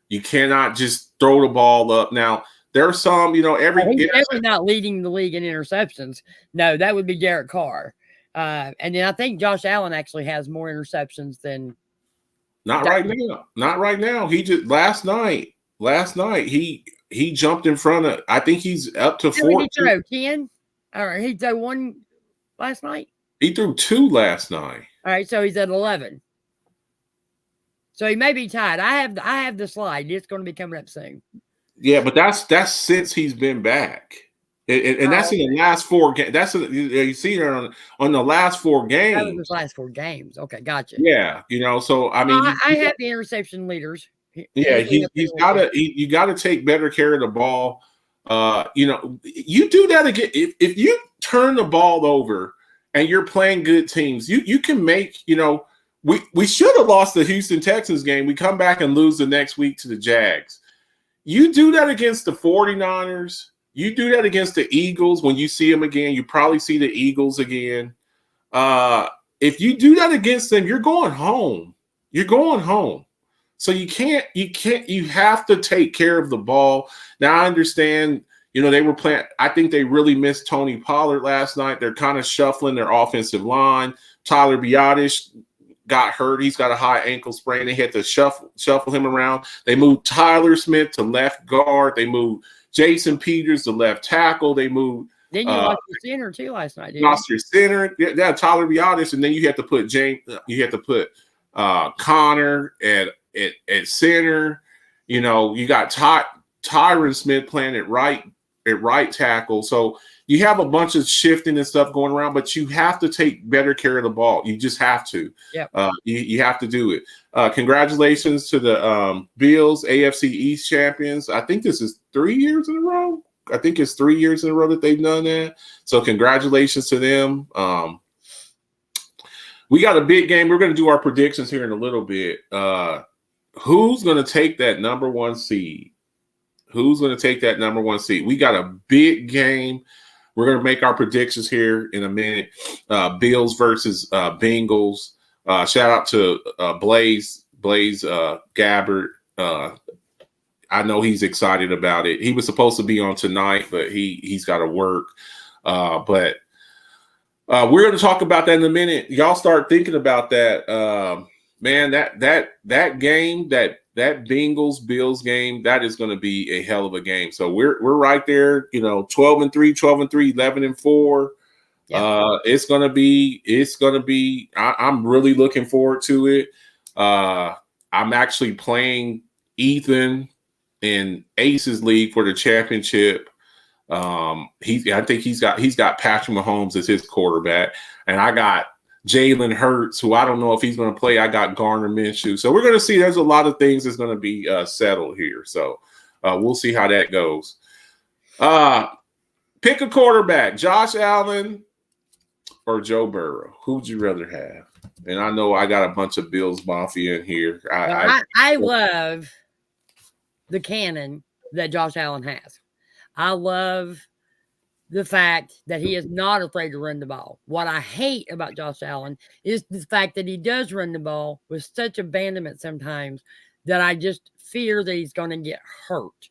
You cannot just throw the ball up. Now, there are some, he's definitely not leading the league in interceptions. No, that would be Derek Carr. And then I think Josh Allen actually has more interceptions than. Not right now. Not right now. He just last night he jumped in front of. I think he's up to 4. Did he throw 10? All right, he threw 1 last night. He threw 2 last night. All right, so he's at 11. So he may be tied. I have the slide. It's going to be coming up soon. Yeah, but that's since he's been back, and that's in the last 4 games. You see there on the last 4 games. Those last 4 games. Okay, gotcha. Yeah, so I mean, I have the interception leaders. Yeah, you got to take better care of the ball. You do that again. If you turn the ball over and you're playing good teams, you can make. We should have lost the Houston Texans game. We come back and lose the next week to the Jags. You do that against the 49ers. You do that against the Eagles. When you see them again, you probably see the Eagles again. If you do that against them, you're going home. You're going home. So you have to take care of the ball. Now, I understand, they were playing. I think they really missed Tony Pollard last night. They're kind of shuffling their offensive line. Tyler Biadasz got hurt. He's got a high ankle sprain. They had to shuffle him around. They moved Tyler Smith to left guard. They moved Jason Peters to left tackle. They moved. Then you lost your center too last night. Lost your center. Yeah, Tyler Biadasz, and then you have to put Connor at center. You got Tyron Smith playing at right tackle. So you have a bunch of shifting and stuff going around, but you have to take better care of the ball. You just have to. Yeah. You have to do it. Congratulations to the Bills, AFC East champions. I think this is 3 years in a row. I think it's 3 years in a row that they've done that. So congratulations to them. We got a big game. We're going to do our predictions here in a little bit. Who's going to take that number 1 seed? Who's going to take that number 1 seed? We got a big game. We're going to make our predictions here in a minute. Bills versus Bengals. Shout out to Blaze Gabbert. I know he's excited about it. He was supposed to be on tonight, but he's got to work. But we're going to talk about that in a minute. Y'all start thinking about that. Man, that game, that Bengals Bills game, that is going to be a hell of a game. So we're right there, 12-3, 12-3, 11-4. Yeah. It's going to be. I'm really looking forward to it. I'm actually playing Ethan in Aces League for the championship. I think he's got Patrick Mahomes as his quarterback, and I got Jalen Hurts, who I don't know if he's going to play. I got Garner Minshew. So we're going to see there's a lot of things that's going to be settled here. So we'll see how that goes. Pick a quarterback, Josh Allen or Joe Burrow. Who'd you rather have? And I know I got a bunch of Bills Mafia in here. I love the cannon that Josh Allen has. I love the fact that he is not afraid to run the ball. What I hate about Josh Allen is the fact that he does run the ball with such abandonment sometimes that I just fear that he's going to get hurt.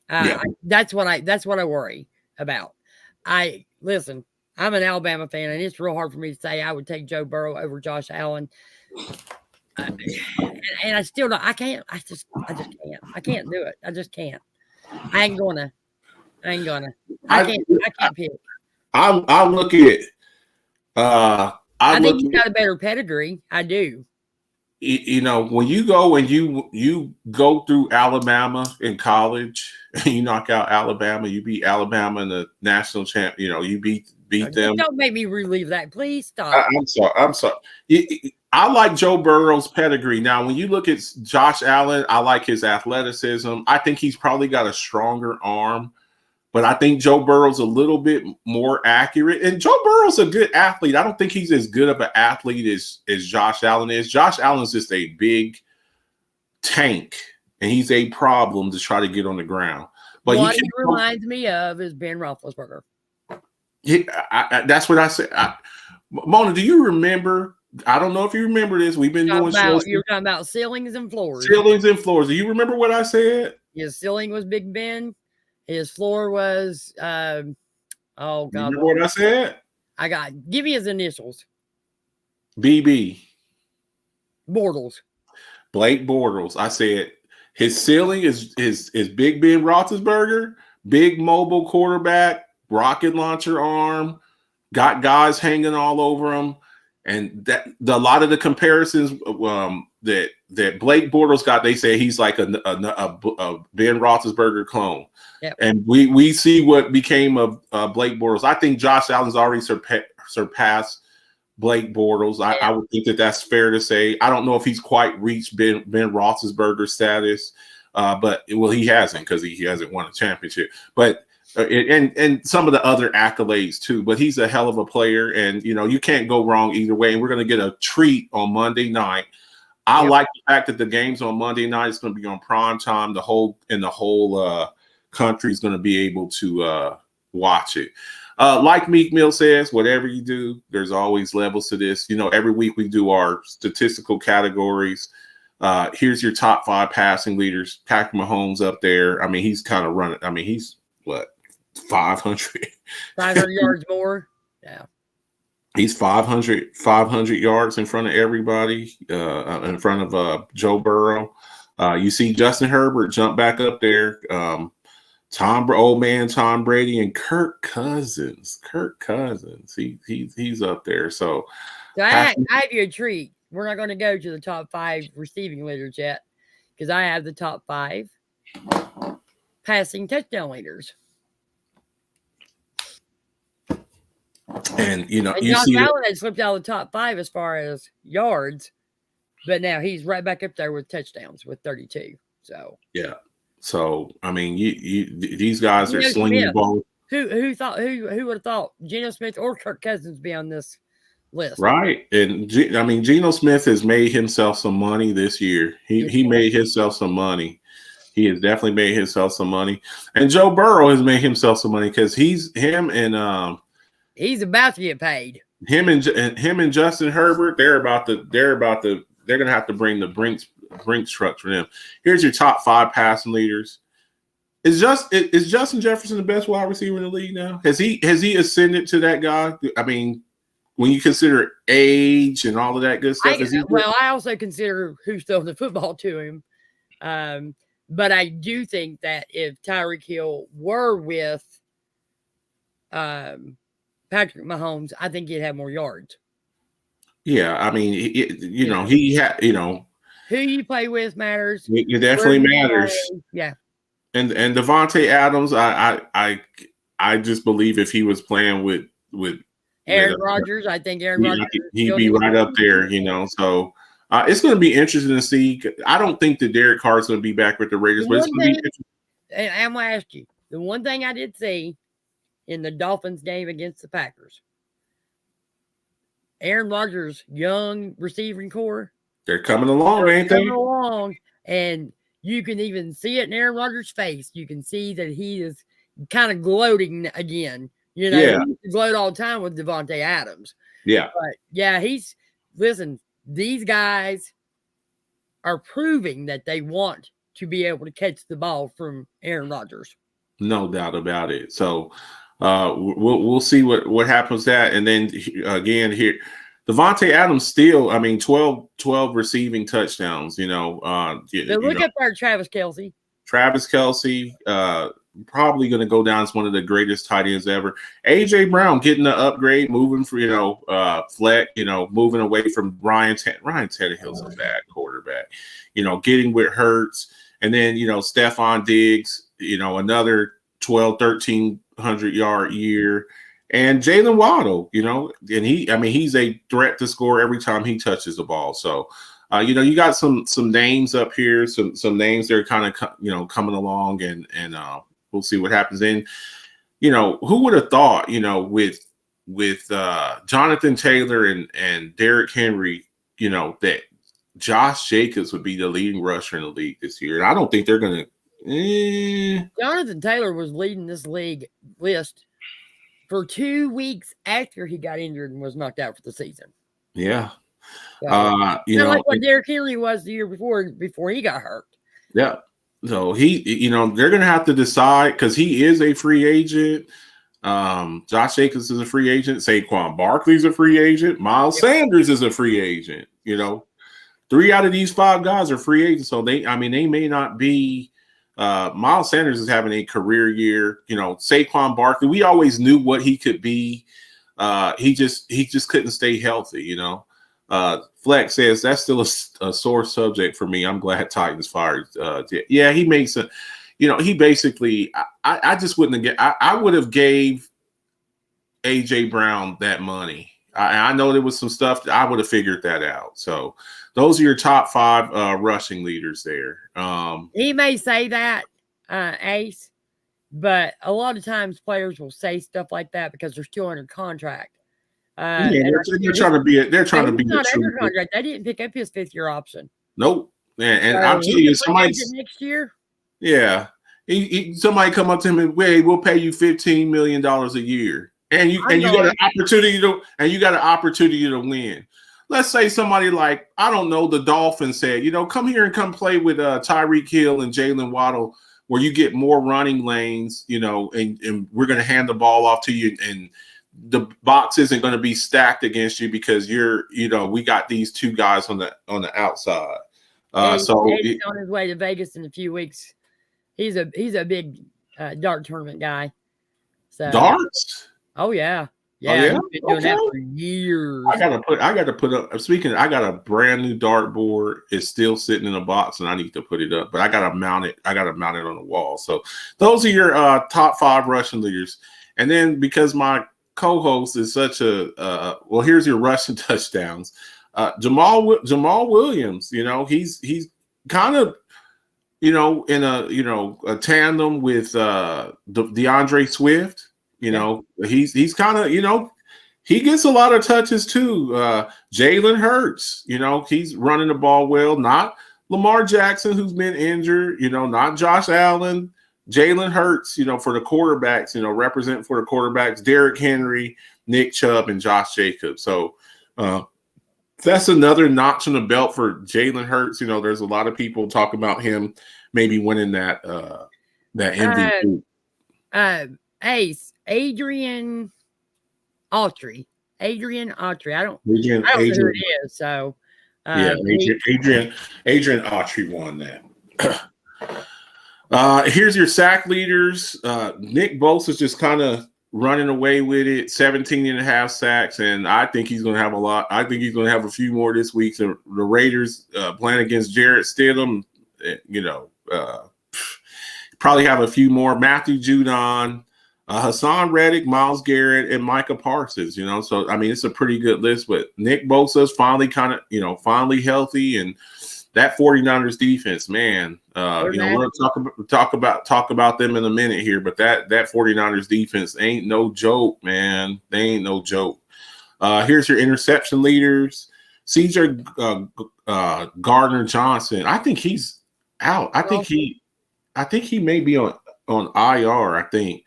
That's what I worry about. Listen, I'm an Alabama fan, and it's real hard for me to say I would take Joe Burrow over Josh Allen. And I still don't. I can't. I just can't. I can't do it. I just can't. I ain't gonna. I can't pick. I look at. I think he's got a better pedigree. I do. When you go and you go through Alabama in college, and you knock out Alabama, you beat Alabama in the national champ. You beat them. Don't make me relive that, please stop. I'm sorry. I like Joe Burrow's pedigree. Now, when you look at Josh Allen, I like his athleticism. I think he's probably got a stronger arm but I think Joe Burrow's a little bit more accurate. And Joe Burrow's a good athlete. I don't think he's as good of an athlete as Josh Allen is. Josh Allen's just a big tank, and he's a problem to try to get on the ground. But what he reminds me of is Ben Roethlisberger. That's what I said. Mona, do you remember? I don't know if you remember this. We've been doing shows. You're talking about ceilings and floors. Ceilings and floors. Do you remember what I said? His ceiling was Big Ben. His floor was oh God. Remember what I said? Give me his initials. BB. Bortles. Blake Bortles. I said his ceiling is Big Ben Roethlisberger, big mobile quarterback, rocket launcher arm, got guys hanging all over him. And a lot of the comparisons that Blake Bortles got, they say he's like a Ben Roethlisberger clone. Yep. And we see what became of Blake Bortles. I think Josh Allen's already surpassed Blake Bortles. I would think that's fair to say. I don't know if he's quite reached Ben Roethlisberger status, but he hasn't, because he hasn't won a championship. But and some of the other accolades too, but he's a hell of a player, and you can't go wrong either way. And we're going to get a treat on Monday night. I like the fact that the game's on Monday night. It's going to be on prime time. The whole country is going to be able to watch it. Like Meek Mill says, whatever you do, there's always levels to this. Every week we do our statistical categories. Here's your top 5 passing leaders. Patrick Mahomes up there. I mean, he's kind of running. I mean, he's what? 500 yards more. Yeah. He's 500 yards in front of everybody, in front of Joe Burrow. You see Justin Herbert jump back up there. Old man Tom Brady and Kirk Cousins. He's up there. So I have you a treat. We're not going to go to the top 5 receiving leaders yet, because I have the top 5 passing touchdown leaders. And you Josh Allen had slipped out of the top 5 as far as yards, but now he's right back up there with touchdowns with 32. So yeah. So I mean, these guys are slinging the ball. Who would have thought Geno Smith or Kirk Cousins be on this list? Right. And Geno Smith has made himself some money this year. He made himself some money. He has definitely made himself some money. And Joe Burrow has made himself some money, because he's about to get paid. Him and Justin Herbert, they're gonna have to bring the Brinks trucks for them. Here's your top 5 passing leaders. Is Justin Jefferson the best wide receiver in the league now? Has he ascended to that guy? I mean, when you consider age and all of that good stuff. I also consider who's throwing the football to him. But I do think that if Tyreek Hill were with Patrick Mahomes, I think he'd have more yards. Yeah, I mean, he had, who you play with matters. It definitely matters. Yeah. And Devontae Adams, I just believe if he was playing with Aaron Rodgers, I think Aaron Rodgers, he'd be right up there, So it's going to be interesting to see. I don't think that Derek Carr's going to be back with the Raiders, but it's going to be interesting. And I'm going to ask you, the one thing I did see in the Dolphins game against the Packers, Aaron Rodgers' young receiving core, they're coming along, ain't they? Coming along, and you can even see it in Aaron Rodgers' face. You can see that he is kind of gloating again. He gloat all the time with Devontae Adams. Yeah. But yeah, these guys are proving that they want to be able to catch the ball from Aaron Rodgers. No doubt about it. So we'll see what happens that. And then again here, Devontae Adams still, 12 receiving touchdowns, look up there, Travis Kelce. Travis Kelce, probably going to go down as one of the greatest tight ends ever. AJ Brown getting the upgrade, moving for, Fleck, moving away from Ryan Tannehill's a bad quarterback, getting with Hurts. And then, Stephon Diggs, another 1,300 yard year. And Jalen Waddle, and he's a threat to score every time he touches the ball. So, you got some names up here, some names that are kind of, coming along, and we'll see what happens. And who would have thought, with Jonathan Taylor and Derrick Henry, that Josh Jacobs would be the leading rusher in the league this year. And I don't think they're going to. Jonathan Taylor was leading this league list for 2 weeks after he got injured and was knocked out for the season. Yeah. So, like what Derrick Henry was the year before he got hurt. Yeah. So they're going to have to decide because he is a free agent. Josh Jacobs is a free agent. Saquon Barkley's a free agent. Miles Sanders is a free agent. 3 out of these 5 guys are free agents. So they may not be. Miles Sanders is having a career year. Saquon Barkley, we always knew what he could be. He just couldn't stay healthy. Flex says that's still a sore subject for me. I'm glad Titans fired. He makes a. He basically. I just wouldn't have. I would have gave AJ Brown that money. I know there was some stuff that I would have figured that out. So those are your top 5 rushing leaders there. He may say that, Ace, but a lot of times players will say stuff like that because they're still under contract. They're trying to be. They're trying to be not under contract. They didn't pick up his 5th-year option. Nope. And I'm telling you, somebody next year. Yeah, somebody come up to him and we'll pay you $15 million a year, and you got an opportunity to win. Let's say somebody like, I don't know, the Dolphins said, come here and come play with Tyreek Hill and Jalen Waddle, where you get more running lanes, and we're going to hand the ball off to you, and the box isn't going to be stacked against you because we got these 2 guys on the outside. He's on his way to Vegas in a few weeks. He's a big dart tournament guy. So darts. Oh yeah. Yeah, he's been doing that for years. I gotta put up. Speaking, I got a brand new dart board. It's still sitting in a box, and I need to put it up. But I gotta mount it. I gotta mount it on the wall. So those are your top 5 rushing leaders. And then because my co-host is such a here's your rushing touchdowns. Jamal Williams. He's kind of in a tandem with DeAndre Swift. He's kind of, he gets a lot of touches too. Jalen Hurts, he's running the ball well. Not Lamar Jackson, who's been injured, not Josh Allen. Jalen Hurts, for the quarterbacks, represent for the quarterbacks, Derrick Henry, Nick Chubb, and Josh Jacobs. So that's another notch on the belt for Jalen Hurts. There's a lot of people talk about him maybe winning that MVP. Ace, Adrian Autry. I don't know who it is. So Adrian Autry won that. Here's your sack leaders. Nick Bosa's just kind of running away with it, 17.5 sacks, and I think he's going to have a lot. I think he's going to have a few more this week. So the Raiders playing against Jarrett Stidham, probably have a few more. Matthew Judon, Hassan Reddick, Myles Garrett, and Micah Parsons. So it's a pretty good list. But Nick Bosa's finally finally healthy, and that 49ers defense, man. We'll talk about them in a minute here, but that 49ers defense ain't no joke, man. They ain't no joke. Here's your interception leaders. CJ Gardner Johnson. I think he's out. I think he may be on IR. I think.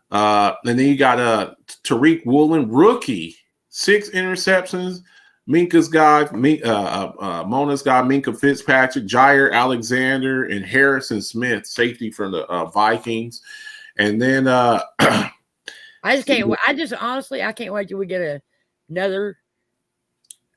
And then you got Tariq Woolen, rookie, 6 interceptions. Mona's guy, Minka Fitzpatrick, Jair Alexander, and Harrison Smith, safety from the Vikings. And then I can't wait till we get another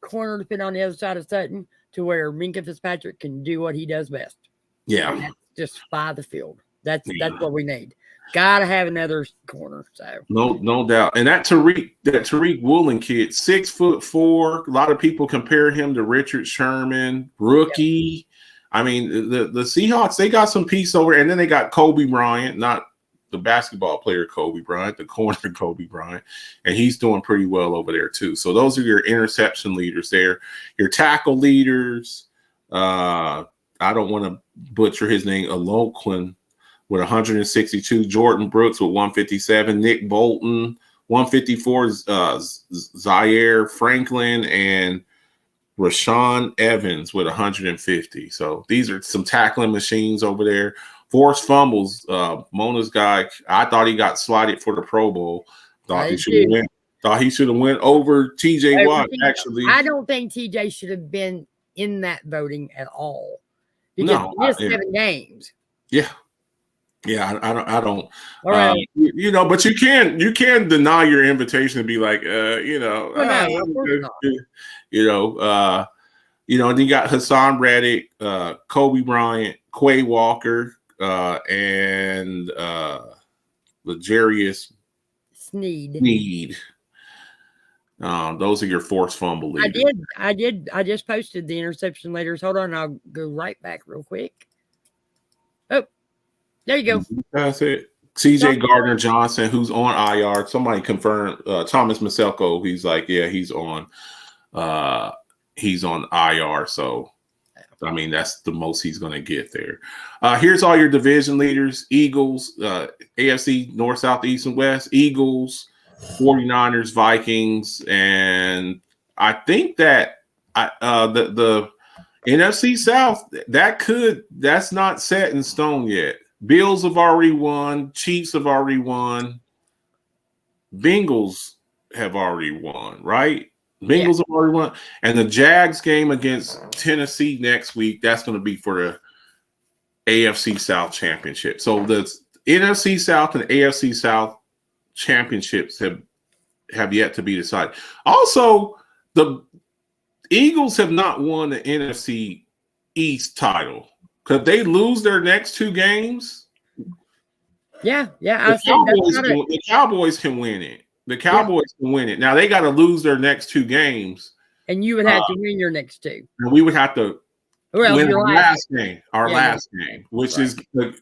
corner to fit on the other side of Sutton to where Minka Fitzpatrick can do what he does best. Yeah. Just by the field. That's what we need. Gotta have another corner. So no doubt. And that Tariq Woolen kid, 6'4". A lot of people compare him to Richard Sherman, rookie. Yep. The Seahawks, they got some piece over, and then they got Kobe Bryant, not the basketball player Kobe Bryant, the corner Kobe Bryant, and he's doing pretty well over there too. So those are your interception leaders there. Your tackle leaders. I don't want to butcher his name, Aloquin with 162. Jordan Brooks with 157. Nick Bolton, 154. Zaire Franklin and Rashawn Evans with 150. So these are some tackling machines over there. Forced fumbles. Mona's guy, I thought he got slotted for the Pro Bowl. Thought he should have went over TJ Watt, actually. I don't think TJ should have been in that voting at all. Because he missed 7 games. Yeah. Yeah, I don't. All right. But you can deny your invitation and be like, and you got Hassan Reddick, Kobe Bryant, Quay Walker, and L'Jarius Sneed. Those are your forced fumble leaders. I just posted the interception leaders. Hold on, I'll go right back real quick. Oh, there you go. That's it. CJ Gardner Johnson, who's on IR. Somebody confirmed. Thomas Maselko. He's like, yeah, he's on IR. So, I mean, that's the most he's going to get there. Here's all your division leaders: Eagles, AFC North, South, East, and West. Eagles, 49ers, Vikings, and I think that the NFC South that's not set in stone yet. Bills have already won. Chiefs have already won. Bengals have already won, right? Bengals have already won. And the Jags game against Tennessee next week, that's going to be for the AFC South Championship. So the NFC South and AFC South championships have yet to be decided. Also, the Eagles have not won the NFC East title. Could they lose their next 2 games? Yeah. The Cowboys can win it. The Cowboys can win it. Now they got to lose their next 2 games, and you would have to win your next 2. And we would have to win our last game, which is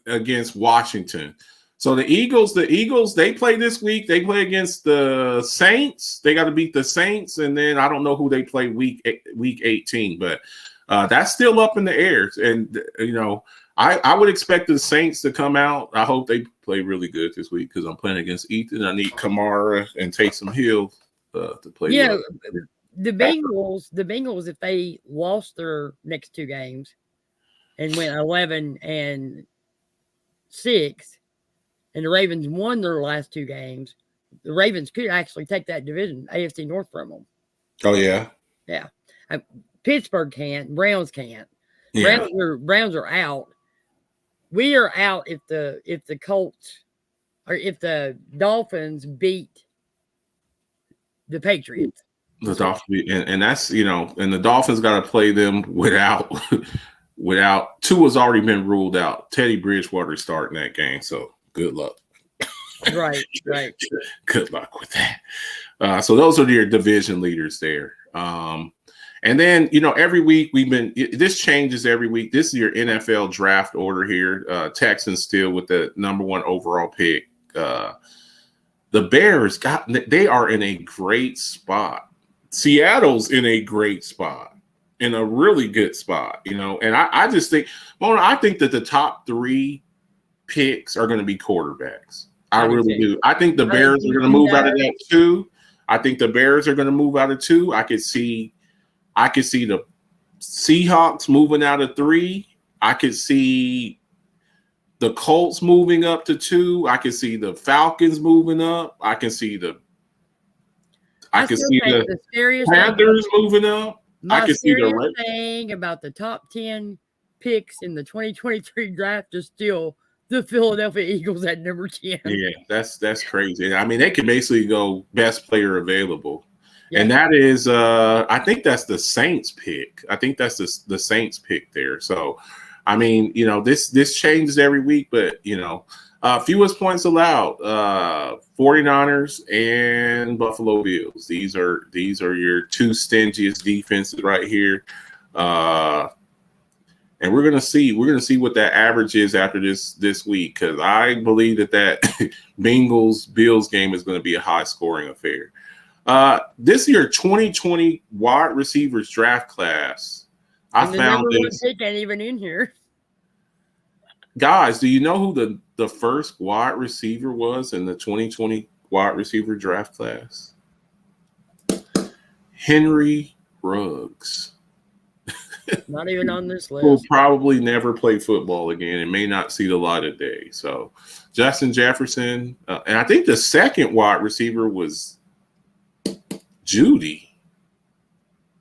against Washington. So the Eagles, they play this week. They play against the Saints. They got to beat the Saints, and then I don't know who they play week 18, but that's still up in the air. And I would expect the Saints to come out. I hope they play really good this week because I'm playing against Ethan. I need Kamara and Taysom Hill to play. Yeah, well. The Bengals, if they lost their next 2 games and went 11-6, and the Ravens won their last 2 games, the Ravens could actually take that division, AFC North, from them. Oh yeah, yeah. Pittsburgh can't. Browns can't. Yeah. Browns are out. We are out if the Colts or if the Dolphins beat the Patriots. The Dolphins, and that's and the Dolphins got to play them without Tua's already been ruled out. Teddy Bridgewater starting that game, so good luck. Right. Good luck with that. So those are your division leaders there. And then, every week this changes every week. This is your NFL draft order here. Texans still with the number 1 overall pick. The Bears they are in a great spot. Seattle's in a great spot, in a really good spot, and I just think, Mona, I think that the top 3 picks are going to be quarterbacks. I really do. I think the Bears are going to move out of that 2. I think the Bears are going to move out of 2. I could see the Seahawks moving out of 3. I could see the Colts moving up to 2. I could see the Falcons moving up. I can see the Panthers moving up. I can see the thing about the top 10 picks in the 2023 draft is still the Philadelphia Eagles at number 10. Yeah, that's crazy. I mean, they can basically go best player available. Yeah. And that is, I think that's the Saints pick. I think that's the Saints pick there. So, I mean, this changes every week, but, fewest points allowed, 49ers and Buffalo Bills. These are your 2 stingiest defenses right here. And we're gonna see what that average is after this week, because I believe that Bengals Bills game is going to be a high scoring affair. This year 2020 wide receivers draft class. I found this. Pick ain't even in here. Guys, do you know who the first wide receiver was in the 2020 wide receiver draft class? Henry Ruggs. Not even on this Will list. probably never play football again and may not see the light of day. So Justin Jefferson, and I think the second wide receiver was Judy.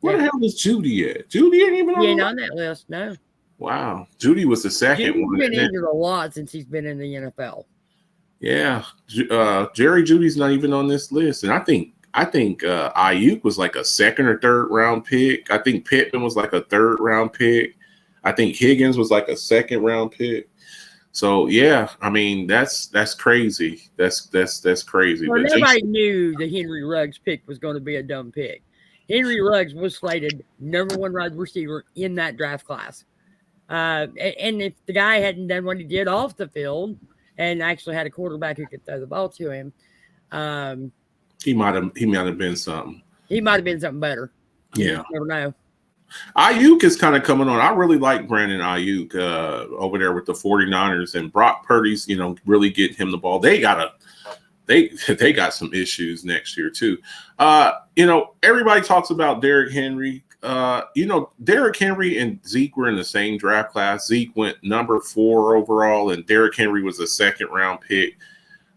Where the hell is Judy at? Judy ain't even on that list. No. Wow. Judy was the second Judy's one. been injured a lot since he's been in the NFL. Yeah. Jerry Judy's not even on this list. And I think Ayuk was like a second or third round pick. I think Pittman was like a third round pick. I think Higgins was like a second round pick. So yeah, I mean that's crazy. That's crazy. Well, but nobody knew the Henry Ruggs pick was going to be a dumb pick. Henry Ruggs was slated #1 wide receiver in that draft class. And if the guy hadn't done what he did off the field and actually had a quarterback who could throw the ball to him, he might have been something. He might have been something better. Yeah. You never know. Ayuk is kind of coming on. I really like Brandon Ayuk over there with the 49ers, and Brock Purdy's, really getting him the ball. They got some issues next year too. Everybody talks about Derrick Henry. Derrick Henry and Zeke were in the same draft class. Zeke went number 4 overall, and Derrick Henry was a second round pick.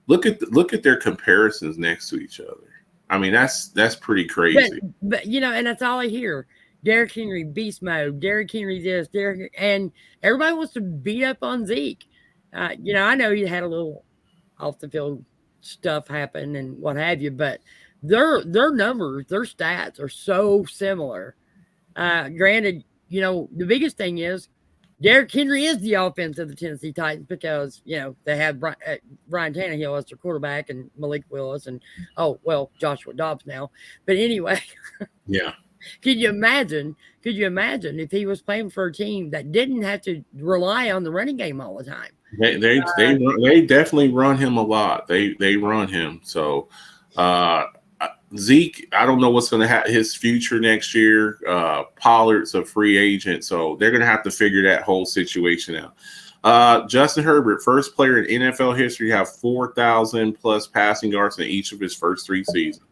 Look at their comparisons next to each other. I mean, that's pretty crazy. But and that's all I hear. Derrick Henry beast mode. Derrick Henry this. And everybody wants to beat up on Zeke. I know he had a little off the field stuff happen and what have you, but their numbers, their stats are so similar. Granted, the biggest thing is Derrick Henry is the offense of the Tennessee Titans because, they have Ryan Tannehill as their quarterback and Malik Willis and, Joshua Dobbs now. But anyway. Yeah. Could you imagine if he was playing for a team that didn't have to rely on the running game all the time? They definitely run him a lot. They run him. So Zeke, I don't know what's going to happen his future next year. Pollard's a free agent, so they're going to have to figure that whole situation out. Justin Herbert, first player in NFL history to have 4,000 plus passing yards in each of his first 3 seasons.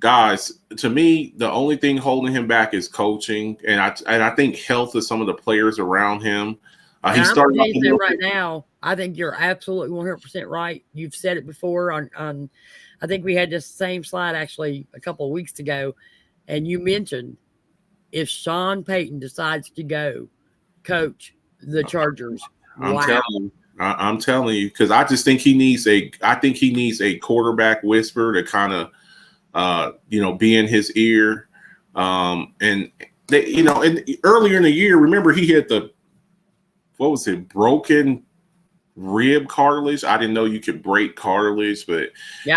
Guys, to me, the only thing holding him back is coaching, and I think health of some of the players around him. He started off right now. I think you're absolutely 100% right. You've said it before on. I think we had this same slide actually a couple of weeks ago, and you mentioned if Sean Payton decides to go coach the Chargers. I'm telling you, because I just think he needs a quarterback whisper to kind of. Be in his ear. And they, and earlier in the year, remember he had broken rib cartilage. I didn't know you could break cartilage, but he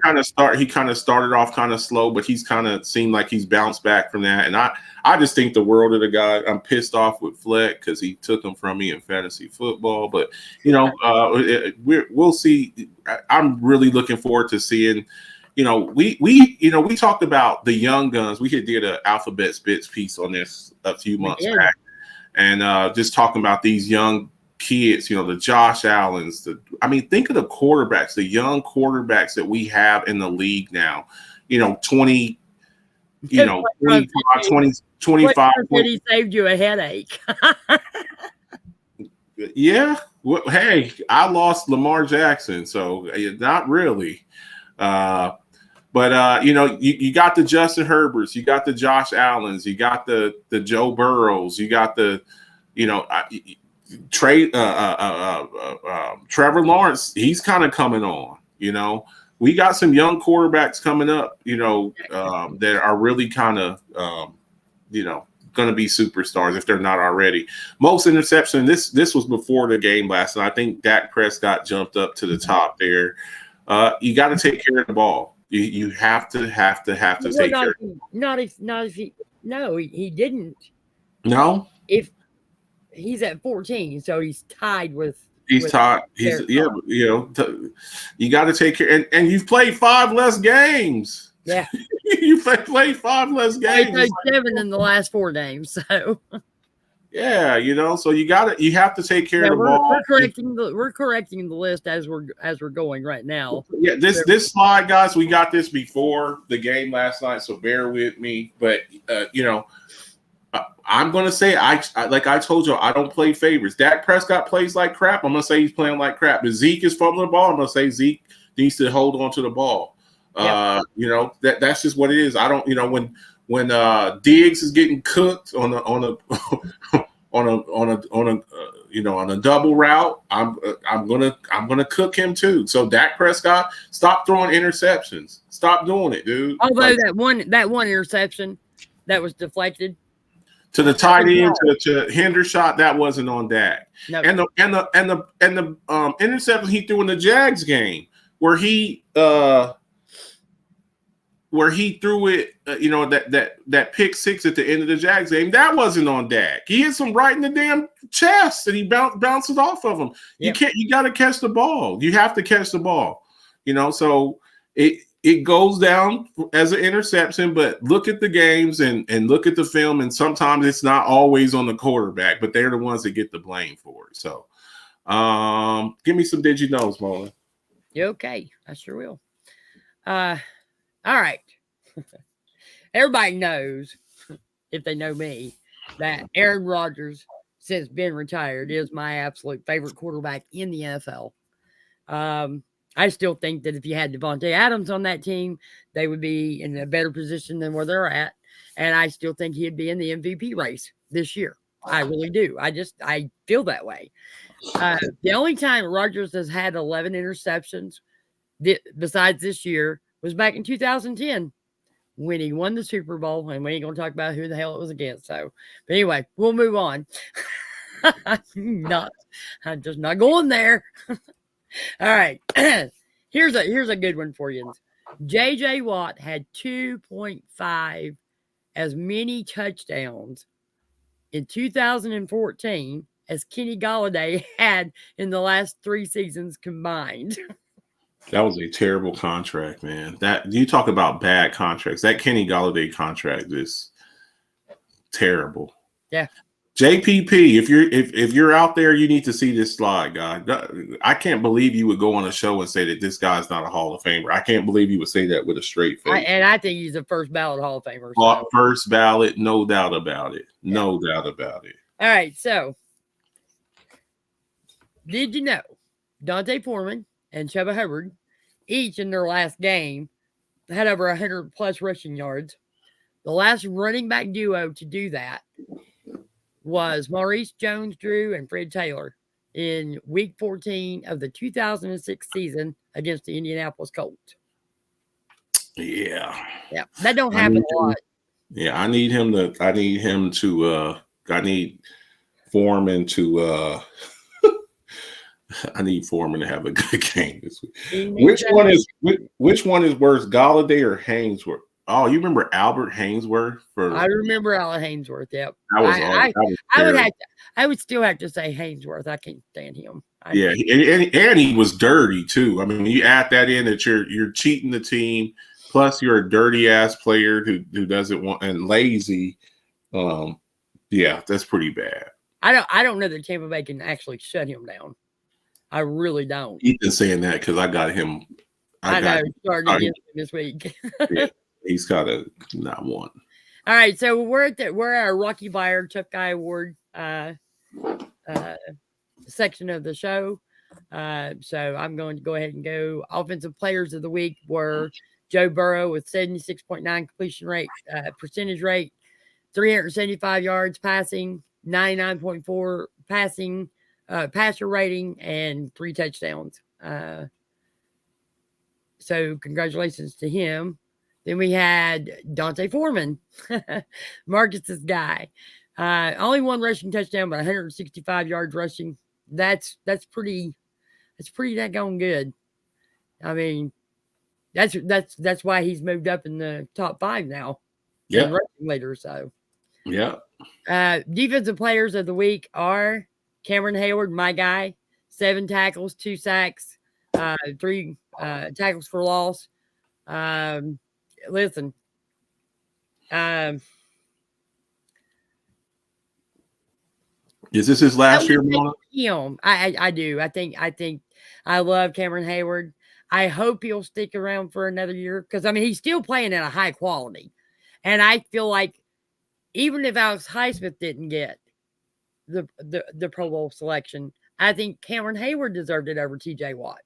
kind of started off kind of slow, but he's kind of seemed like he's bounced back from that. And I just think the world of the guy. I'm pissed off with Fleck because he took him from me in fantasy football, but we'll see. I'm really looking forward to seeing. We talked about the young guns. We did an Alphabet Spits piece on this a few months back, and just talking about these young kids. The Josh Allens. Think of the quarterbacks, the young quarterbacks that we have in the league now. 20. 25. He saved you a headache. Yeah. Well, hey, I lost Lamar Jackson, so not really. But you got the Justin Herberts, you got the Josh Allens, you got the Joe Burrows, you got the Trevor Lawrence. He's kind of coming on. We got some young quarterbacks coming up. That are really kind of going to be superstars if they're not already. Most interception. This was before the game last night. I think Dak Prescott jumped up to the top there. You got to take care of the ball. You have to take care of it. He didn't. No? If he's at 14, so he's tied with. You got to take care. And you've played 5 less games. Yeah. You played 5 less games. I played 7 in the last 4 games, so. Yeah, so you have to take care of the ball. We're correcting the list as we're going right now. Yeah, this slide, guys, we got this before the game last night, so bear with me. But I'm gonna say like I told you, I don't play favorites. Dak Prescott plays like crap. I'm gonna say he's playing like crap. If Zeke is fumbling the ball, I'm gonna say Zeke needs to hold on to the ball. That's just what it is. I don't, when Diggs is getting cooked on a double route, I'm gonna cook him too. So Dak Prescott, stop throwing interceptions. Stop doing it, dude. Although that one interception that was deflected to the tight end to Hendershot, that wasn't on Dak. No. And the interception he threw in the Jags game where he threw it, that pick six at the end of the Jags game, that wasn't on Dak. He hit some right in the damn chest, and he bounces off of him. Yep. You got to catch the ball. You have to catch the ball. So it goes down as an interception. But look at the games and look at the film, and sometimes it's not always on the quarterback, but they're the ones that get the blame for it. So, give me some did you knows, Molly. Okay, I sure will. All right. Everybody knows, if they know me, that Aaron Rodgers, since being retired, is my absolute favorite quarterback in the NFL. I still think that if you had Devontae Adams on that team, they would be in a better position than where they're at. And I still think he'd be in the MVP race this year. I really do. I feel that way. The only time Rodgers has had 11 interceptions besides this year was back in 2010 when he won the Super Bowl, and we ain't going to talk about who the hell it was against. So, but anyway, we'll move on. I'm just not going there. All right. Here's a good one for you. J.J. Watt had 2.5 as many touchdowns in 2014 as Kenny Golladay had in the last 3 seasons combined. That was a terrible contract, man. That you talk about bad contracts. That Kenny Golladay contract is terrible. Yeah. JPP, if you're out there, you need to see this slide, guy. I can't believe you would go on a show and say that this guy's not a Hall of Famer. I can't believe you would say that with a straight face. I think he's a first ballot Hall of Famer. So. First ballot, no doubt about it. Yeah. No doubt about it. All right, so did you know Dante Foreman and Chuba Hubbard, each in their last game, had over 100 plus rushing yards? The last running back duo to do that was Maurice Jones-Drew and Fred Taylor in week 14 of the 2006 season against the Indianapolis Colts. Yeah. Yeah. That don't happen a lot. Yeah, I need Foreman to I need Foreman to have a good game this week. Which one is worse, Golladay or Haynesworth? Oh, you remember Albert Haynesworth? I remember Albert Haynesworth. Yep. I would still have to say Haynesworth. I can't stand him. And he was dirty too. I mean, you add that in that you're cheating the team, plus you're a dirty ass player who doesn't want and lazy. Yeah, that's pretty bad. I don't know that Tampa Bay can actually shut him down. I really don't. He's been saying that because I got him. Starting against him this week. Yeah, he's got a not one. All right, so we're at our Rocky Fire Tough Guy Award section of the show. So I'm going to go ahead and go. Offensive players of the week were Joe Burrow with 76.9 completion rate, percentage rate, 375 yards passing, 99.4 passing, passer rating, and 3 touchdowns. So congratulations to him. Then we had Dante Foreman, Marcus's guy. Only 1 rushing touchdown, but 165 yards rushing. That's pretty daggone good. I mean, that's why he's moved up in the top 5 now. Yeah, rushing leader. So yeah. Defensive players of the week are Cameron Hayward, my guy, 7 tackles, 2 sacks, 3 tackles for loss. Is this his last year, Mona? Him. I do. I think I love Cameron Hayward. I hope he'll stick around for another year because, I mean, he's still playing at a high quality. And I feel like even if Alex Highsmith didn't get the Pro Bowl selection, I think Cameron Hayward deserved it over TJ Watt.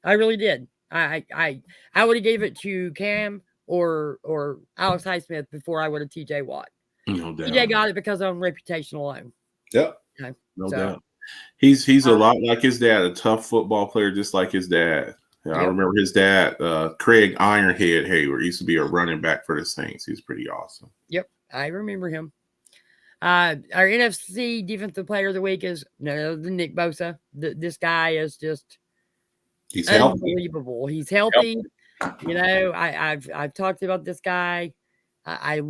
I really did. I would have gave it to Cam or Alex Highsmith before I would have TJ Watt. No doubt. TJ got it because of reputation alone. Yep. Okay. No doubt. He's a lot like his dad, a tough football player, just like his dad. I remember his dad, Craig Ironhead Hayward, used to be a running back for the Saints. He's pretty awesome. Yep, I remember him. Our NFC Defensive Player of the Week is none other than Nick Bosa. This guy is just he's unbelievable. Healthy. He's healthy. You know, I've talked about this guy. I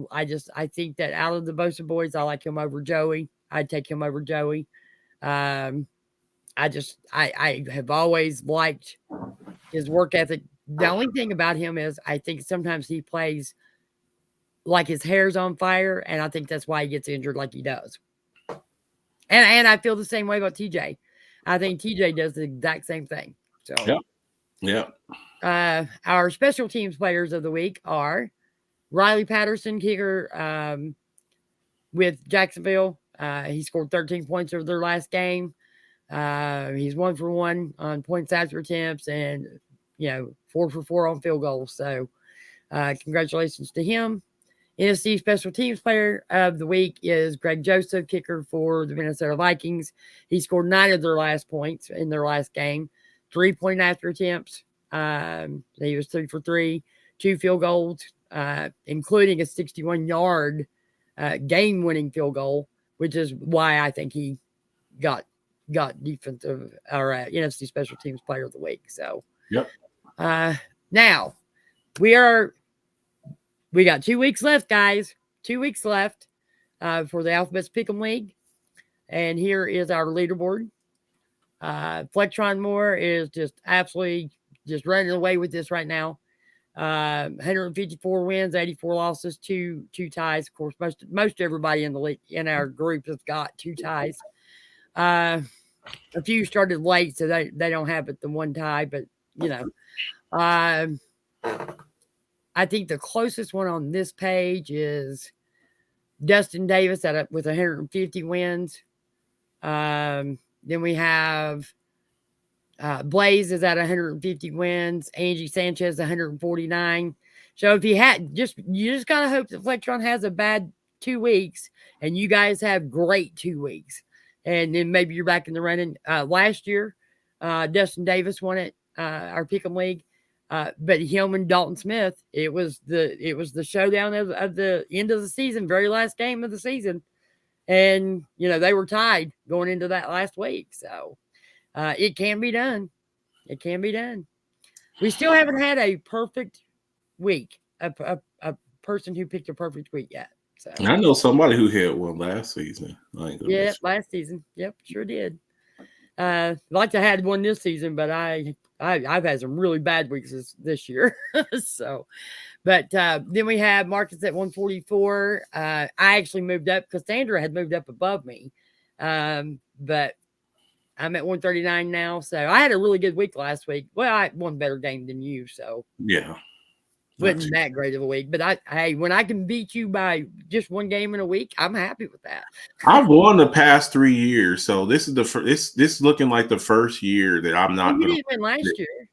think that out of the Bosa boys, I like him over Joey. I'd take him over Joey. I have always liked his work ethic. The only thing about him is I think sometimes he plays like his hair's on fire, and I think that's why he gets injured like he does. And I feel the same way about TJ. I think TJ does the exact same thing. So our special teams players of the week are Riley Patterson, kicker with Jacksonville. He scored 13 points over their last game. He's 1 for 1 on points after attempts and, 4 for 4 on field goals. So congratulations to him. NFC Special Teams Player of the Week is Greg Joseph, kicker for the Minnesota Vikings. He scored 9 of their last points in their last game, 3 point after attempts. He was 3 for 3, 2 field goals, including a 61-yard game-winning field goal, which is why I think he got defensive or NFC Special Teams Player of the Week. So, now we got 2 weeks left, guys. 2 weeks left for the Alphabets Pick'em League, and here is our leaderboard. Flectron Moore is just absolutely just running away with this right now. 154 wins, 84 losses, two ties. Of course, most everybody in the league in our group has got 2 ties. A few started late, so they don't have it the one tie, but I think the closest one on this page is Dustin Davis with 150 wins. Then we have Blaze is at 150 wins. Angie Sanchez 149. So if you just gotta hope that Flectron has a bad 2 weeks and you guys have great 2 weeks, and then maybe you're back in the running. Last year, Dustin Davis won it, our Pick'em League. But him and Dalton Smith, it was the showdown of the end of the season, very last game of the season. And, they were tied going into that last week. So it can be done. It can be done. We still haven't had a perfect week, a person who picked a perfect week yet. So I know somebody who had one last season. Yeah, last season. Yep, sure did. Like I had one this season, but I've had some really bad weeks this year. So, but then we have Marcus at 144. I actually moved up because Sandra had moved up above me. But I'm at 139 now. So I had a really good week last week. Well, I had one better game than you. So yeah, wasn't that great of a week. But when I can beat you by just one game in a week, I'm happy with that. I've won the past 3 years, so this is this is looking like the first year that I'm not. We didn't win last year.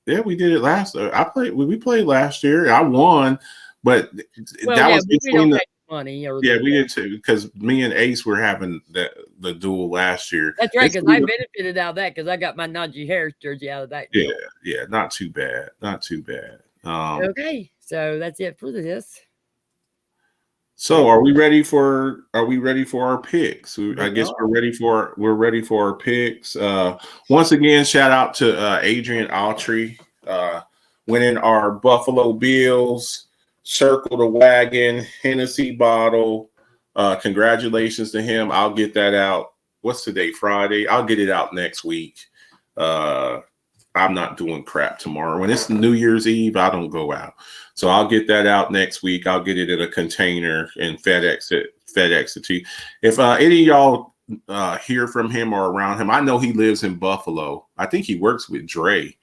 Yeah, we did it last. We played last year. I won, but that was between the money. We did too, because me and Ace were having the duel last year. That's right, because I benefited out of that because I got my Najee Harris jersey out of that. Yeah, not too bad. Okay, so that's it for this. So are we ready for our picks? I guess we're ready for our picks. Once again, shout out to Adrian Autry winning our Buffalo Bills Circle the Wagon Hennessy bottle. Congratulations to him. I'll get that out. What's today? Friday. I'll get it out next week. I'm not doing crap tomorrow. When it's New Year's Eve, I don't go out. So I'll get that out next week. I'll get it in a container and FedEx it to you. If any of y'all hear from him or around him, I know he lives in Buffalo. I think he works with Dre.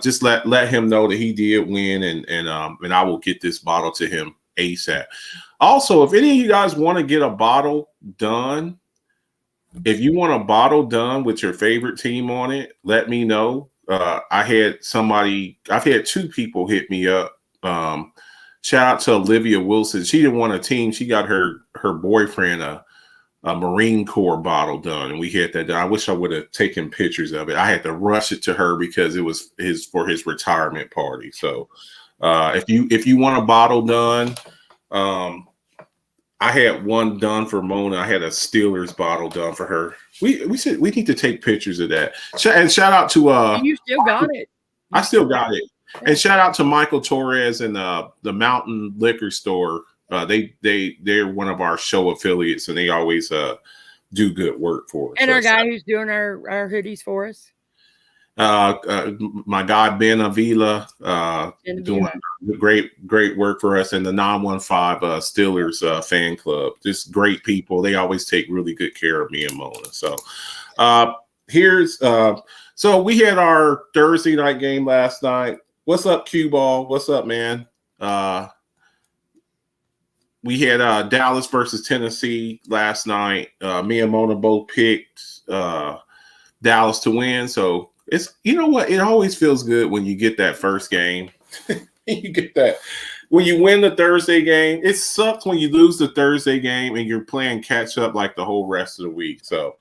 Just let him know that he did win, and I will get this bottle to him ASAP. Also, if any of you guys want to get a bottle done, if you want a bottle done with your favorite team on it, let me know. I've had 2 people hit me up. Shout out to Olivia Wilson. She didn't want a team. She got her boyfriend a Marine Corps bottle done, and we had that done. I wish I would have taken pictures of it. I had to rush it to her because it was for his retirement party. So if you want a bottle done, I had one done for Mona. I had a Steelers bottle done for her. We need to take pictures of that. And shout out to you still got it. I still got it. And shout out to Michael Torres and the Mountain Liquor Store. They're one of our show affiliates, and they always do good work for us. And our guy who's doing our hoodies for us. My guy Ben Avila doing great work for us, and the 915 Steelers fan club. Just great people. They always take really good care of me and Mona. So so we had our Thursday night game last night. What's up, Q Ball? What's up, man? We had Dallas versus Tennessee last night. Me and Mona both picked Dallas to win. So it's, you know what? It always feels good when you get that first game. You get that when you win the Thursday game. It sucks when you lose the Thursday game and you're playing catch up like the whole rest of the week. So,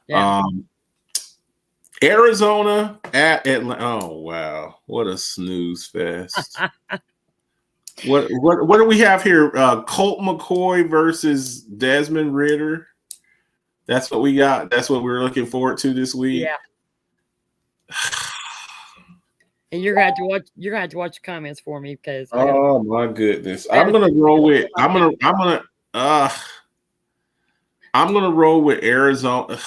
yeah. Arizona at Atlanta. Oh wow, what a snooze fest! What do we have here? Colt McCoy versus Desmond Ridder. That's what we got. That's what we're looking forward to this week. Yeah. And you're gonna have to watch the comments for me because oh my goodness, I'm gonna roll with roll with Arizona.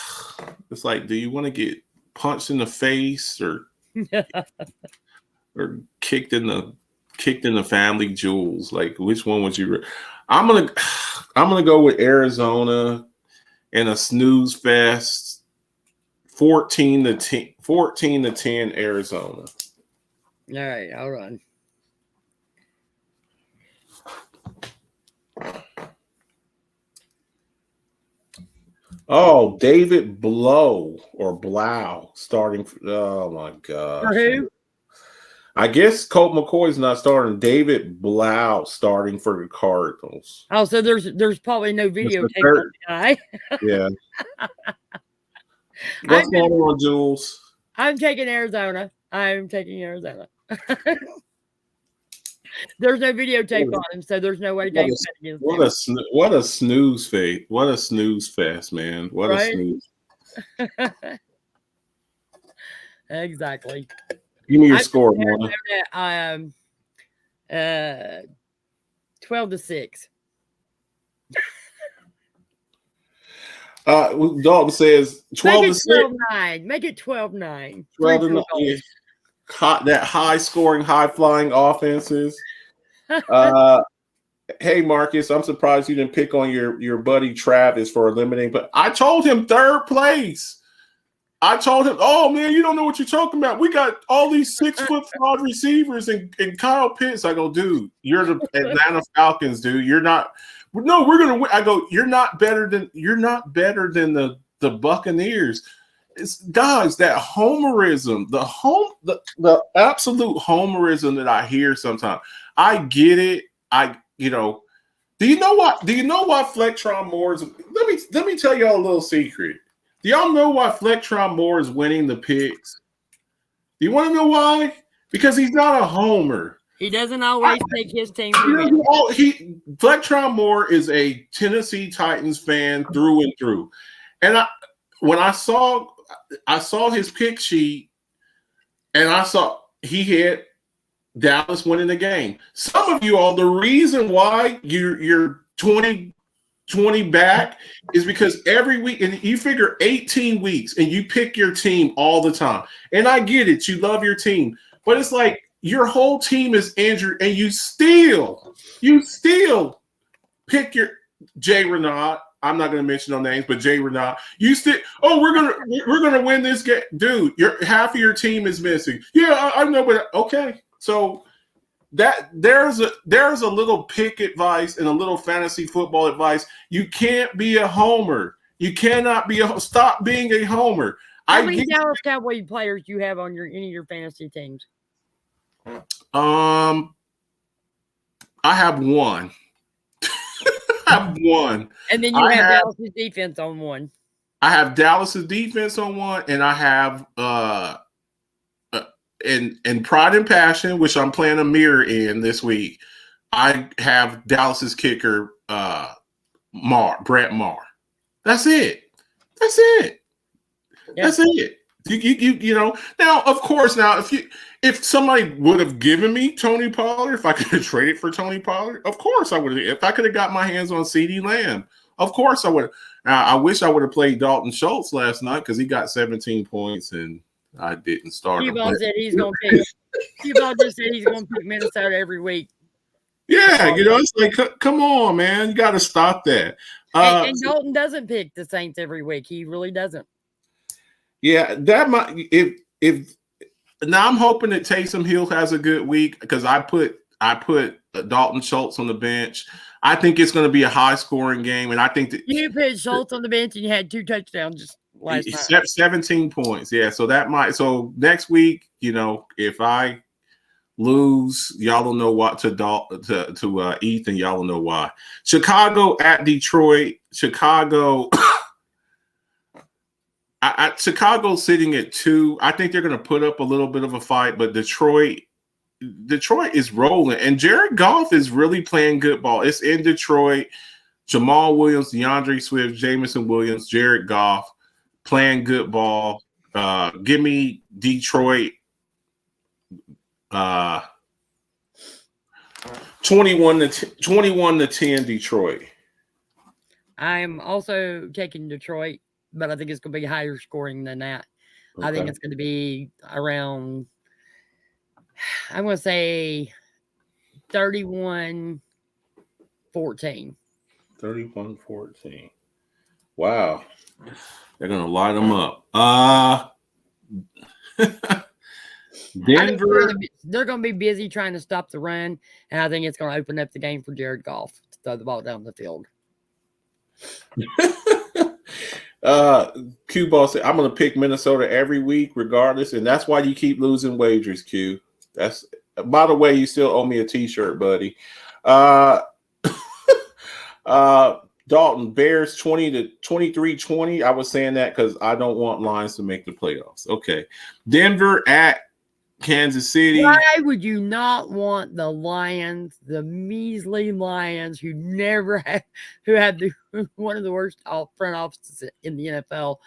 It's like, do you want to get punched in the face or kicked in the family jewels? Like, which one would you? I'm gonna go with Arizona in a snooze fest, 14-10 Arizona. All right, I'll run. Oh, David Blau starting. Oh my God. For who? I guess Colt McCoy's not starting. David Blau starting for the Cardinals. Oh, so there's probably no videotape on the guy. Yeah. What's going on, Jules? I'm taking Arizona. There's no videotape on him, so there's no way Dave's betting against him. What a snooze fest. What a snooze fest, man. What a snooze. Exactly. Give me your score, Mona. 12-6. Dalton says 12-6. Make it 12-9. 12-9. That high scoring, high flying offenses. Hey Marcus, I'm surprised you didn't pick on your buddy Travis for eliminating, but I told him third place. I told him, oh man, you don't know what you're talking about. We got all these 6'5" receivers and Kyle Pitts. I go, dude, you're the Atlanta Falcons, dude. You're not. No, we're gonna win. I go, you're not better than the Buccaneers. It's, guys, that homerism, the absolute homerism that I hear sometimes. I get it. Do you know why Flectron Moore is? Let me tell y'all a little secret. Do y'all know why Flectron Moore is winning the picks? Do you want to know why? Because he's not a homer. He doesn't always take his team. Flectron Moore is a Tennessee Titans fan through and through. And when I saw his pick sheet, and I saw he had Dallas winning the game. Some of you all, the reason why you're 20 back is because every week, and you figure 18 weeks, and you pick your team all the time. And I get it, you love your team, but it's like your whole team is injured, and you still pick your Jay Renaud. I'm not going to mention no names, but Jay Renaud. You still, we're gonna win this game, dude. Half of your team is missing. Yeah, I know, but okay. So that there's a little pick advice and a little fantasy football advice. You can't be a homer. You cannot stop being a homer. How many Dallas Cowboy players do you have on any of your fantasy teams? I have one. And then you have Dallas's defense on one. I have Dallas's defense on one, and I have in Pride and Passion, which I'm playing a mirror in this week. I have Dallas's kicker, Brett Maher. That's it. Yep. That's it. You know. Now, of course, if somebody would have given me Tony Pollard, if I could have traded for Tony Pollard, of course I would have. If I could have got my hands on CeeDee Lamb, of course I would. I wish I would have played Dalton Schultz last night because he got 17 points and I didn't start him. Q-Ball said he's going to pick. Q-Ball just said he's going to pick Minnesota every week. Yeah, it's like, come on, man, you got to stop that. And Dalton doesn't pick the Saints every week. He really doesn't. Yeah, that might if now I'm hoping that Taysom Hill has a good week because I put Dalton Schultz on the bench. I think it's going to be a high scoring game, and I think that you put Schultz on the bench and you had 2 touchdowns just last night. 17 points. Yeah, so that might. So next week, if I lose, y'all don't know what to Ethan. Y'all don't know why. Chicago at Detroit. Chicago. Chicago's sitting at 2. I think they're going to put up a little bit of a fight, but Detroit is rolling, and Jared Goff is really playing good ball. It's in Detroit. Jamal Williams, DeAndre Swift, Jameson Williams, Jared Goff playing good ball. Give me Detroit 21-10 Detroit. I'm also taking Detroit, but I think it's going to be higher scoring than that. Okay. I think it's going to be around, I'm going to say 31-14. 31-14. Wow. They're going to light them up. Denver. They're going to be busy trying to stop the run, and I think it's going to open up the game for Jared Goff to throw the ball down the field. Q Ball said, I'm going to pick Minnesota every week regardless, and that's why you keep losing wagers, Q. That's, by the way, you still owe me a t-shirt, buddy. Dalton, Bears 23-20. I was saying that because I don't want Lions to make the playoffs. Okay. Denver at Kansas City. Why would you not want the Lions, the measly Lions who had one of the worst front offices in the NFL,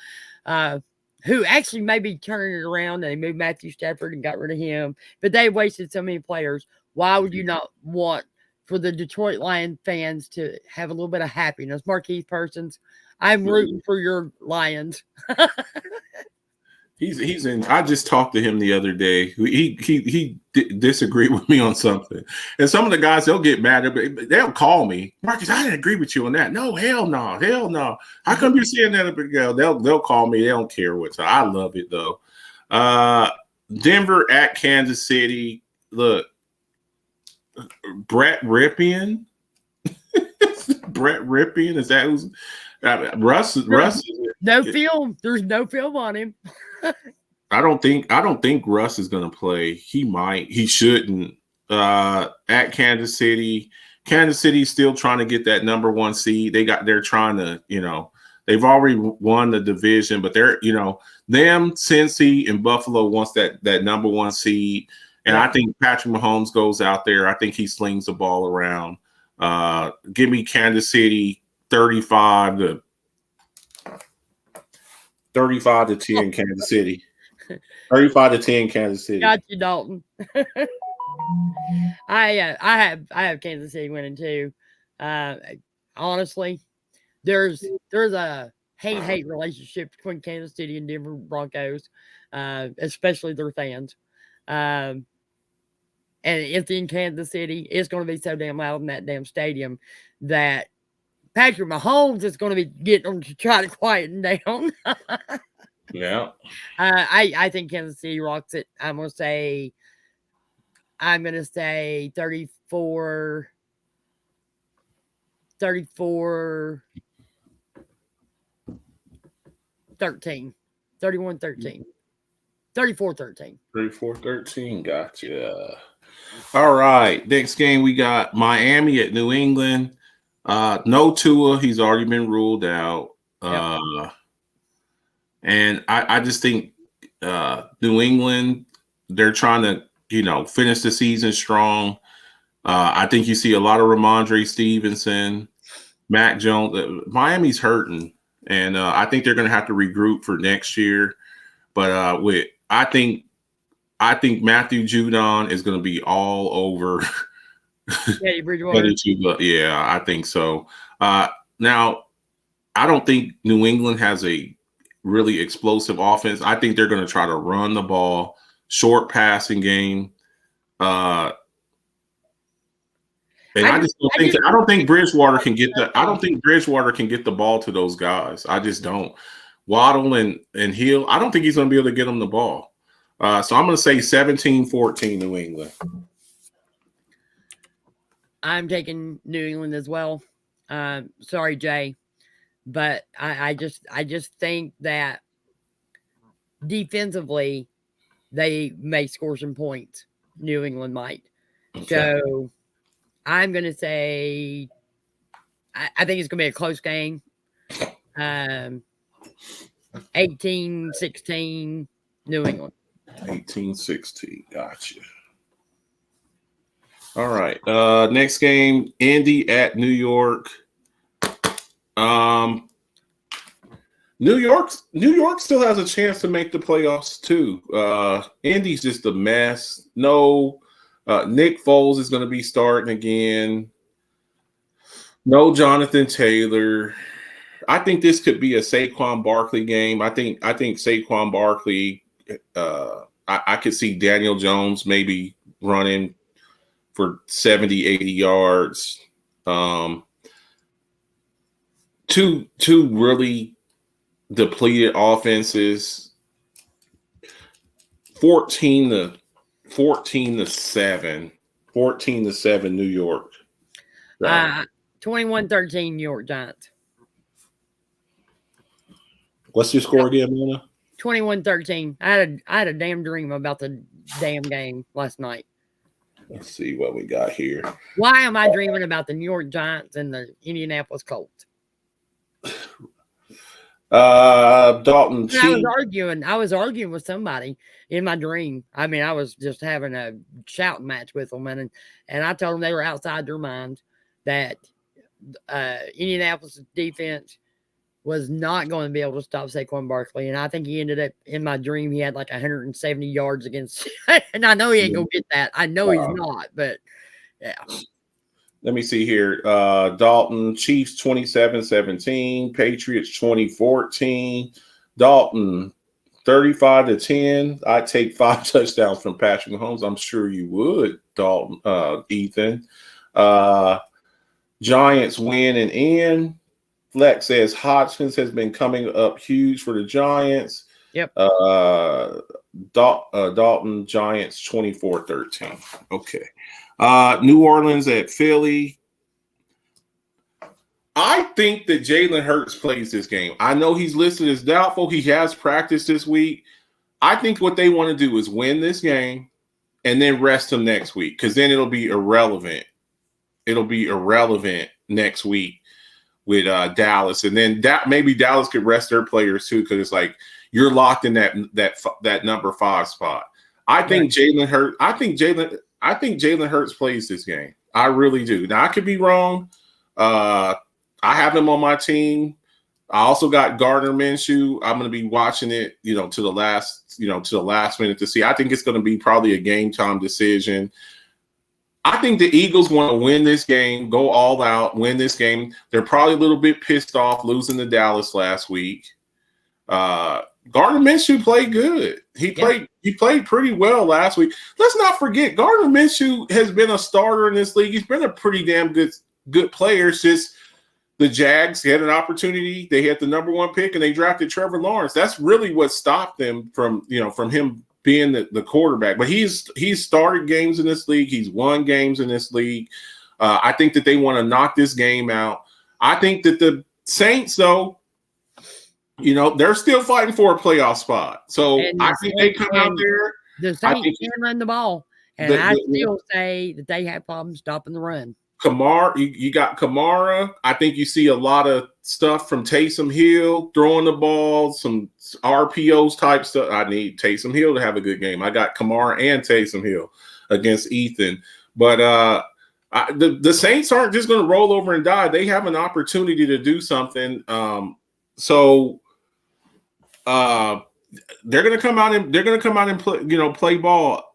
who actually maybe turning it around and they moved Matthew Stafford and got rid of him, but they wasted so many players. Why would you not want for the Detroit Lions fans to have a little bit of happiness? Marquise Persons, I'm rooting for your Lions. He's in. I just talked to him the other day. He disagreed with me on something, and some of the guys they'll get mad, but they'll call me, Marcus. I didn't agree with you on that. No, hell no. How come you're saying that? They'll call me. They don't care what. So I love it though. Denver at Kansas City. Look, Brett Ripien. Brett Ripien, is that who's Russ? No film. There's no film on him. I don't think Russ is going to play. He might. He shouldn't. At Kansas City. Kansas City's still trying to get that number 1 seed. They're trying to, they've already won the division, but they're, them, Cincy, and Buffalo wants that number 1 seed. And I think Patrick Mahomes goes out there. I think he slings the ball around. Give me Kansas City 35-10 Kansas City. 35-10 Kansas City. Got you, Dalton. I have Kansas City winning too. Honestly, there's a hate relationship between Kansas City and Denver Broncos, especially their fans. and it's in Kansas City. It's going to be so damn loud in that damn stadium that Patrick Mahomes is going to be getting them to try to quieten down. Yeah. I think Kansas City rocks it. I'm going to say 34 13. 31 13. 34 13. 34-13. Gotcha. All right. Next game, we got Miami at New England. No Tua. He's already been ruled out. Yep. And I just think New England, they're trying to, finish the season strong. I think you see a lot of Ramondre Stevenson, Mac Jones. Miami's hurting, and I think they're going to have to regroup for next year. But I think Matthew Judon is going to be all over. Yeah, Bridgewater. Yeah, I think so. Now, I don't think New England has a really explosive offense. I think they're going to try to run the ball, short passing game. And I don't think Bridgewater can get the ball to those guys. I just don't. Waddle and Hill, I don't think he's going to be able to get them the ball. So I'm going to say 17-14 New England. I'm taking New England as well. Sorry, Jay, but I just think that defensively they may score some points. New England might. Okay. So I'm going to say I think it's going to be a close game. 18-16 New England. 18-16. Gotcha. All right. Next game, Indy at New York. New York still has a chance to make the playoffs too. Indy's just a mess. No, Nick Foles is going to be starting again. No Jonathan Taylor. I think this could be a Saquon Barkley game. I think Saquon Barkley. I could see Daniel Jones maybe running for 70, 80 yards. Two really depleted offenses. 14-7. 14-7 New York. 21-13 New York Giants. What's your score again, Mona? 21-13. I had a damn dream about the damn game last night. Let's see what we got here. Why am I dreaming about the New York Giants and the Indianapolis Colts? Dalton. I was arguing with somebody in my dream. I mean, I was just having a shouting match with them, and I told them they were outside their mind, that Indianapolis defense was not going to be able to stop Saquon Barkley. And I think he ended up, in my dream, he had like 170 yards against, and I know he ain't going to get that. I know he's not, but yeah. Let me see here. Dalton, Chiefs 27-17, Patriots 20-14. Dalton 35-10. I'd take 5 touchdowns from Patrick Mahomes. I'm sure you would, Dalton, Ethan. Giants win and end. Flex says Hodgkins has been coming up huge for the Giants. Yep. Dalton, Giants 24-13. Okay. New Orleans at Philly. I think that Jalen Hurts plays this game. I know he's listed as doubtful. He has practiced this week. I think what they want to do is win this game and then rest him next week, because then it'll be irrelevant. It'll be irrelevant next week with Dallas, and then maybe Dallas could rest their players too, because it's like you're locked in that number 5 spot. I think Jalen Hurts. I think Jalen Hurts plays this game. I really do. Now I could be wrong. I have him on my team. I also got Gardner Minshew. I'm going to be watching it, to the last minute to see. I think it's going to be probably a game time decision. I think the Eagles want to win this game, go all out, win this game. They're probably a little bit pissed off losing to Dallas last week. Gardner Minshew played good. He played pretty well last week. Let's not forget, Gardner Minshew has been a starter in this league. He's been a pretty damn good player. It's just the Jags had an opportunity. They had the number 1 pick, and they drafted Trevor Lawrence. That's really what stopped them from him being the quarterback. But he's started games in this league. He's won games in this league. I think that they want to knock this game out. I think that the Saints, though, they're still fighting for a playoff spot. So I think they come out there. The Saints can run the ball. And I still say that they have problems stopping the run. Kamara, you got Kamara. I think you see a lot of stuff from Taysom Hill throwing the ball, some RPOs type stuff. I need Taysom Hill to have a good game. I got Kamara and Taysom Hill against Ethan. But the Saints aren't just going to roll over and die. They have an opportunity to do something. So they're going to come out and play ball.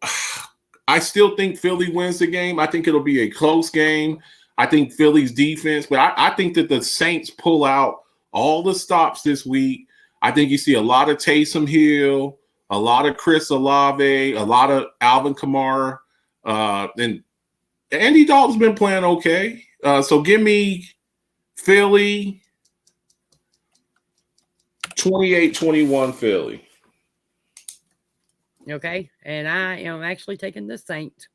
I still think Philly wins the game. I think it'll be a close game. I think Philly's defense, but I think that the Saints pull out all the stops this week. I think you see a lot of Taysom Hill, a lot of Chris Olave, a lot of Alvin Kamara, and Andy Dalton's been playing okay. So give me Philly 28-21 Philly. Okay, and I am actually taking the Saints.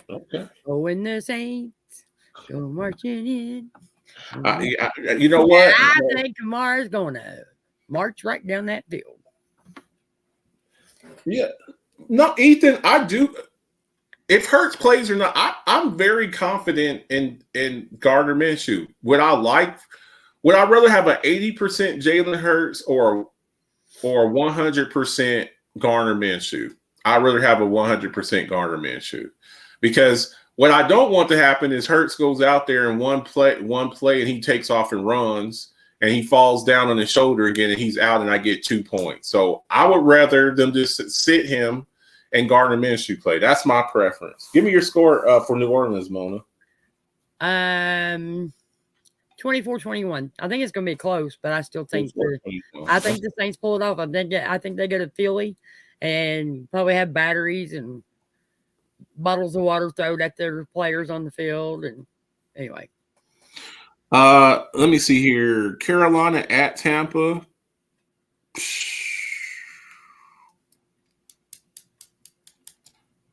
Okay. Oh, when the Saints go marching in. You know what? I think Kamara's going to march right down that field. Yeah. No, Ethan, I do. If Hurts plays or not, I'm very confident in Gardner Minshew. Would I rather have an 80% Jalen Hurts or 100% Gardner Minshew? I'd rather have a 100% Gardner Minshew, because what I don't want to happen is Hurts goes out there in one play and he takes off and runs and he falls down on his shoulder again and he's out and I get 2 points. So I would rather them just sit him and Gardner Minshew play. That's my preference. Give me your score for New Orleans, Mona. 24-21. I think it's going to be close, but I still think the Saints pull it off. I think they go to Philly and probably have batteries and bottles of water thrown at their players on the field. And anyway, let me see here. Carolina at Tampa.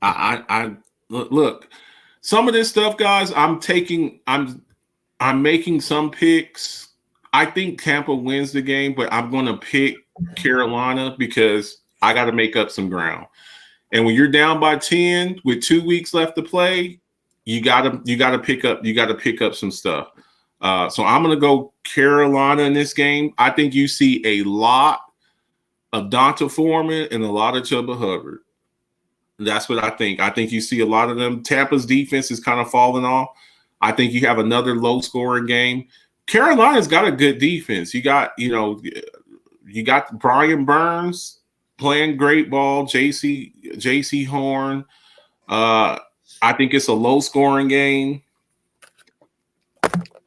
I look. Some of this stuff, guys. I'm making some picks. I think Tampa wins the game, but I'm going to pick Carolina because I got to make up some ground. And when you're down by 10 with 2 weeks left to play, you got to pick up some stuff. So I'm going to go Carolina in this game. I think you see a lot of Donta Foreman and a lot of Chuba Hubbard. That's what I think. I think you see a lot of them. Tampa's defense is kind of falling off. I think you have another low-scoring game. Carolina's got a good defense. You got Brian Burns playing great ball. JC Horn. I think it's a low-scoring game.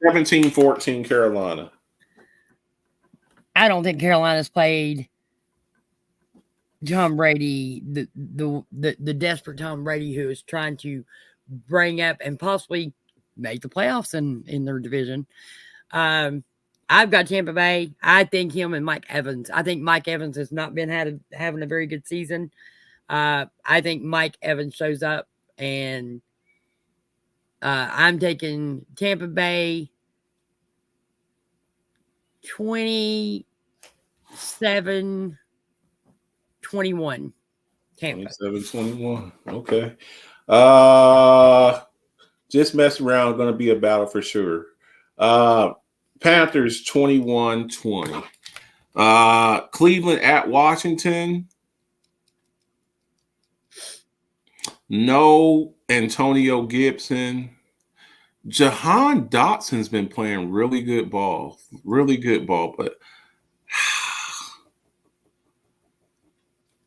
17-14 Carolina. I don't think Carolina's played Tom Brady, the desperate Tom Brady who is trying to bring up and possibly make the playoffs in their division. I've got Tampa Bay. I think him and Mike Evans. I think Mike Evans has not been having a very good season. I think Mike Evans shows up, and I'm taking Tampa Bay 27-21. Tampa. 27-21. Okay. Just mess around. Going to be a battle for sure. Panthers 21-20. Cleveland at Washington. No Antonio Gibson. Jahan Dotson's been playing really good ball, but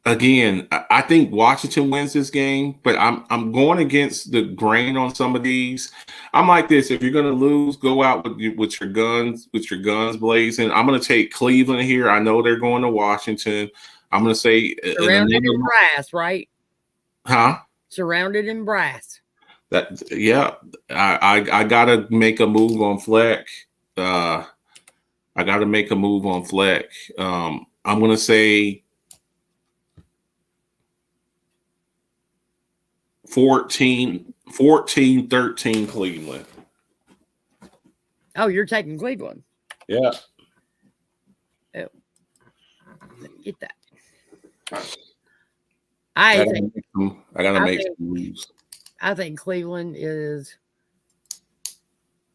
again, I I think Washington wins this game, but I'm going against the grain on some of these. I'm like this: if you're going to lose, go out with your guns blazing. I'm going to take Cleveland here. I know they're going to Washington. I'm going to say Surrounded in brass, right? Huh? Surrounded in brass. Yeah. I gotta make a move on Fleck. I'm gonna say 14-13 Cleveland. Oh, you're taking Cleveland. Yeah. Oh. Get that. I gotta make some moves. I think Cleveland is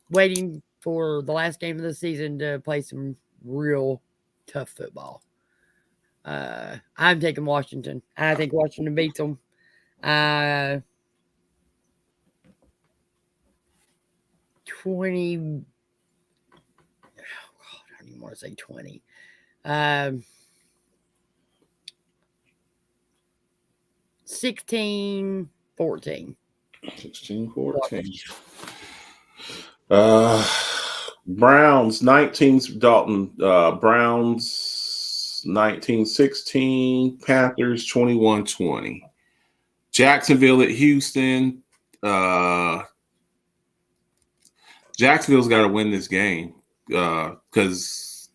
waiting for the last game of the season to play some real tough football. I'm taking Washington. I think Washington beats them. 20. Oh God, I don't even want to say 20. 16-14. 16-14. Browns 19. Dalton. Browns 19-16. Panthers 21-20. Jacksonville at Houston. Jacksonville's got to win this game because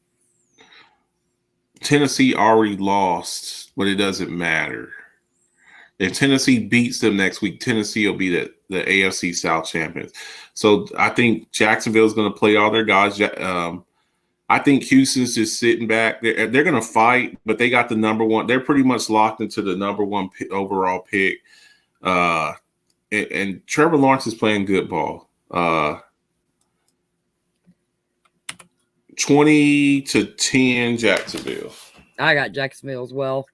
Tennessee already lost, but it doesn't matter. If Tennessee beats them next week, Tennessee will be the AFC South champions. So I think Jacksonville's going to play all their guys. I think Houston's just sitting back. They're going to fight, but they got the number one. They're pretty much locked into the number one overall pick. And Trevor Lawrence is playing good ball. 20-10 Jacksonville. I got Jacksonville as well.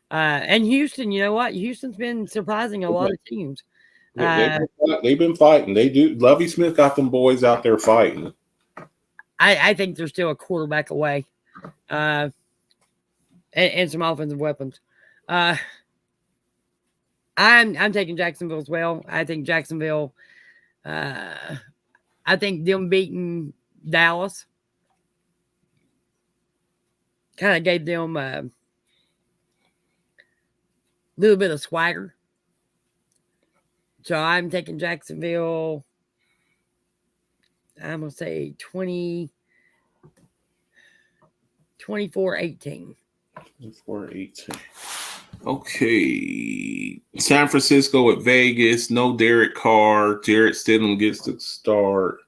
And Houston, you know what? Houston's been surprising a lot of teams. They've been fighting. They do. Lovie Smith got them boys out there fighting. I think they're still a quarterback away. And some offensive weapons. I'm taking Jacksonville as well. I think Jacksonville, I think them beating Dallas kind of gave them a little bit of swagger. So I'm taking Jacksonville. I'm going to say 24-18. 24-18. Okay. San Francisco at Vegas. No Derek Carr. Jarrett Stidham gets to start.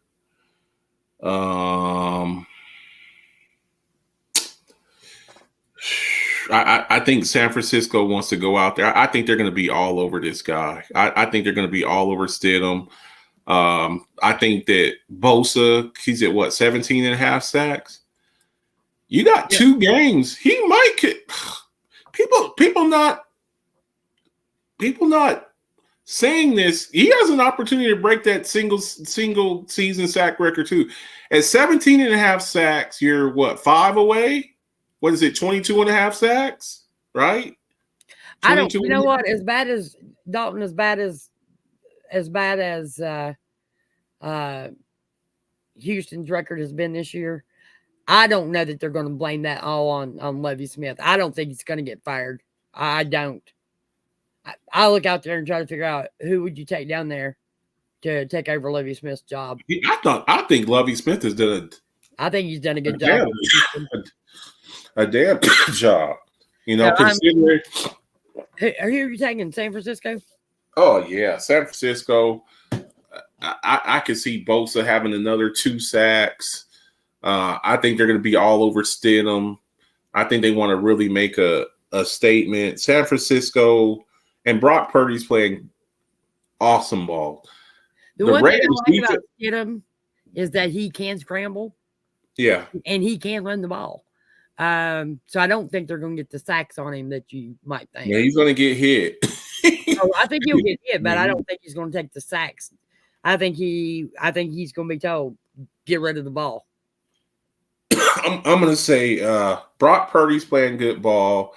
I think San Francisco wants to go out there. I think they're going to be all over this guy. I think they're going to be all over Stidham. I think that Bosa, he's at what, 17 and a half sacks? You got 2 games. He might get people not saying this. He has an opportunity to break that single season sack record too. At 17 and a half sacks, you're what, 5 away? What is it, 22 and a half sacks? Right? I don't, you know what, as bad as Dalton, as bad as Houston's record has been this year, I don't know that they're going to blame that all on Lovie Smith. I don't think he's going to get fired. I don't. I look out there and try to figure out who would you take down there to take over Lovie Smith's job. I think Lovie Smith has done I think he's done a good job. A damn good job. You know, considering. Who are you taking? San Francisco? Oh, yeah. San Francisco. I could see Bosa having another 2 sacks. I think they're going to be all over Stidham. I think they want to really make a statement. San Francisco and Brock Purdy's playing awesome ball. The one thing I like about Stidham is that he can scramble. Yeah. And he can run the ball. So I don't think they're going to get the sacks on him that you might think. Yeah, he's going to get hit. I think he'll get hit, but I don't think he's going to take the sacks. I think he's going to be told, get rid of the ball. I'm going to say Brock Purdy's playing good ball.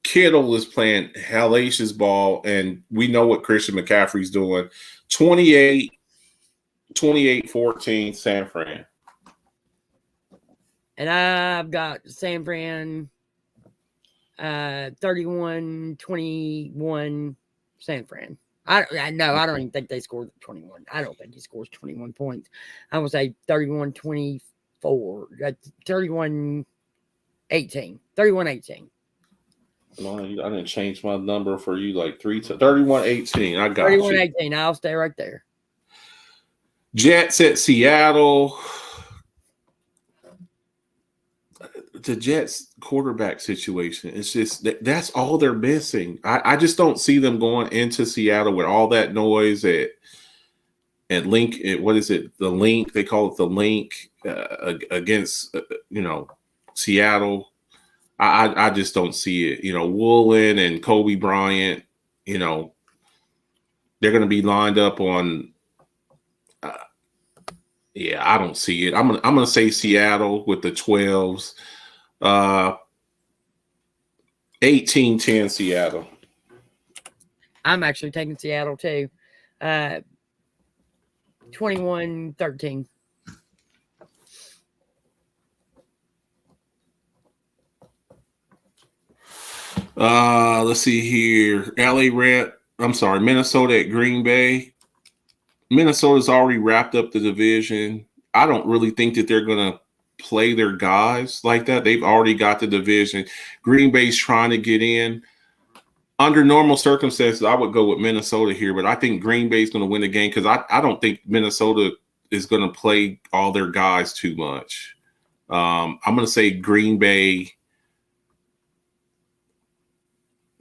Kittle is playing hellacious ball, and we know what Christian McCaffrey's doing. 28-14 San Fran. And I've got San Fran 31-21 San Fran. I don't even think they scored 21. I don't think he scores 21 points. I would say 31-24. 31-18. 31-18. No, I didn't change my number for you like 3 times. 31-18. I got 31-18. I'll stay right there. Jets at Seattle. The Jets quarterback situation, it's just that's all they're missing. I just don't see them going into Seattle with all that noise at Link. What is it? The Link. They call it the Link against Seattle. I just don't see it. Woolen and Kobe Bryant. They're going to be lined up on. I don't see it. I'm gonna say Seattle with the 12s. 18-10 Seattle. I'm actually taking Seattle too. 21-13. Let's see here. Minnesota at Green Bay. Minnesota's already wrapped up the division. I don't really think that they're going to play their guys like that. They've already got the division. Green Bay's trying to get in. Under normal circumstances, I would go with Minnesota here, but I think Green Bay's going to win the game because I don't think Minnesota is going to play all their guys too much. I'm going to say Green Bay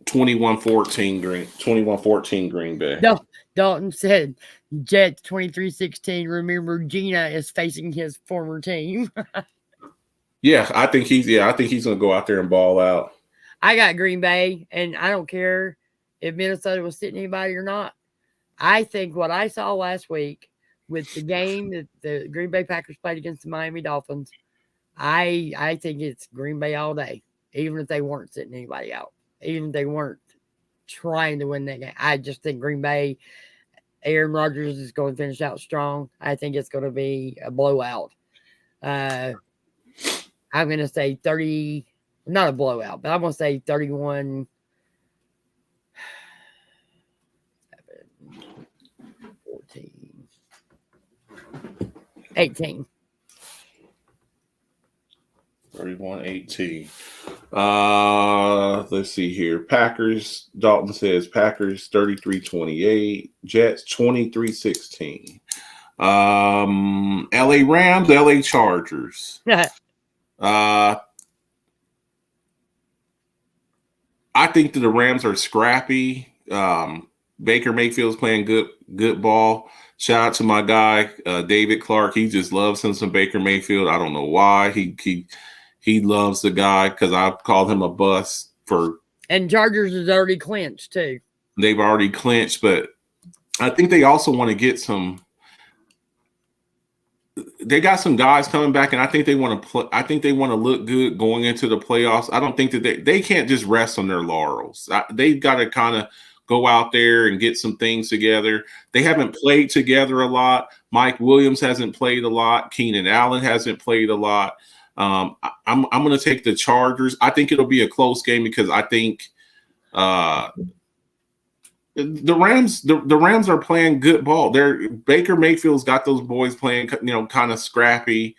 21-14 Green Bay. No, Dalton said Jets 23-16. Remember, Gina is facing his former team. I think he's going to go out there and ball out. I got Green Bay, and I don't care if Minnesota was sitting anybody or not. I think what I saw last week with the game that the Green Bay Packers played against the Miami Dolphins, I think it's Green Bay all day, even if they weren't sitting anybody out, even if they weren't trying to win that game. I just think Green Bay, Aaron Rodgers is going to finish out strong. I think it's going to be a blowout. I'm going to say 30. Not a blowout, but I'm going to say 31. 14. 18. 31-18. Let's see here. Packers, Dalton says Packers 33-28. Jets 23-16. LA Rams, LA Chargers. I think that the Rams are scrappy. Baker Mayfield's playing good ball. Shout out to my guy, David Clark. He just loves him some Baker Mayfield. I don't know why. He loves the guy because I've called him a bust for. And Chargers is already clinched too. They've already clinched, but I think they also want to get some. They got some guys coming back, and I think they want to play. I think they want to look good going into the playoffs. I don't think that they can't just rest on their laurels. They've got to kind of go out there and get some things together. They haven't played together a lot. Mike Williams hasn't played a lot. Keenan Allen hasn't played a lot. I'm going to take the Chargers. I think it'll be a close game because I think the Rams are playing good ball. Baker Mayfield's got those boys playing, kind of scrappy.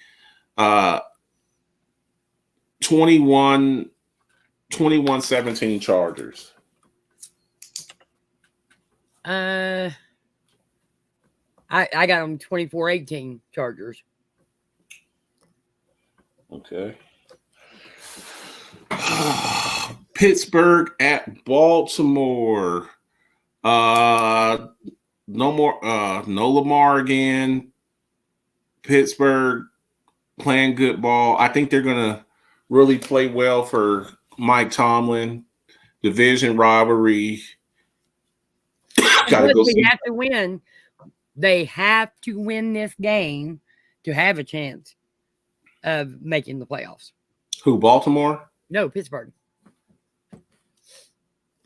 21-17 Chargers. I got them 24-18 Chargers. Okay. Pittsburgh at Baltimore. No Lamar again. Pittsburgh playing good ball. I think they're gonna really play well for Mike Tomlin. Division rivalry. Gotta go see. Have to win. They have to win this game to have a chance of making the playoffs. Who, Baltimore? No, Pittsburgh.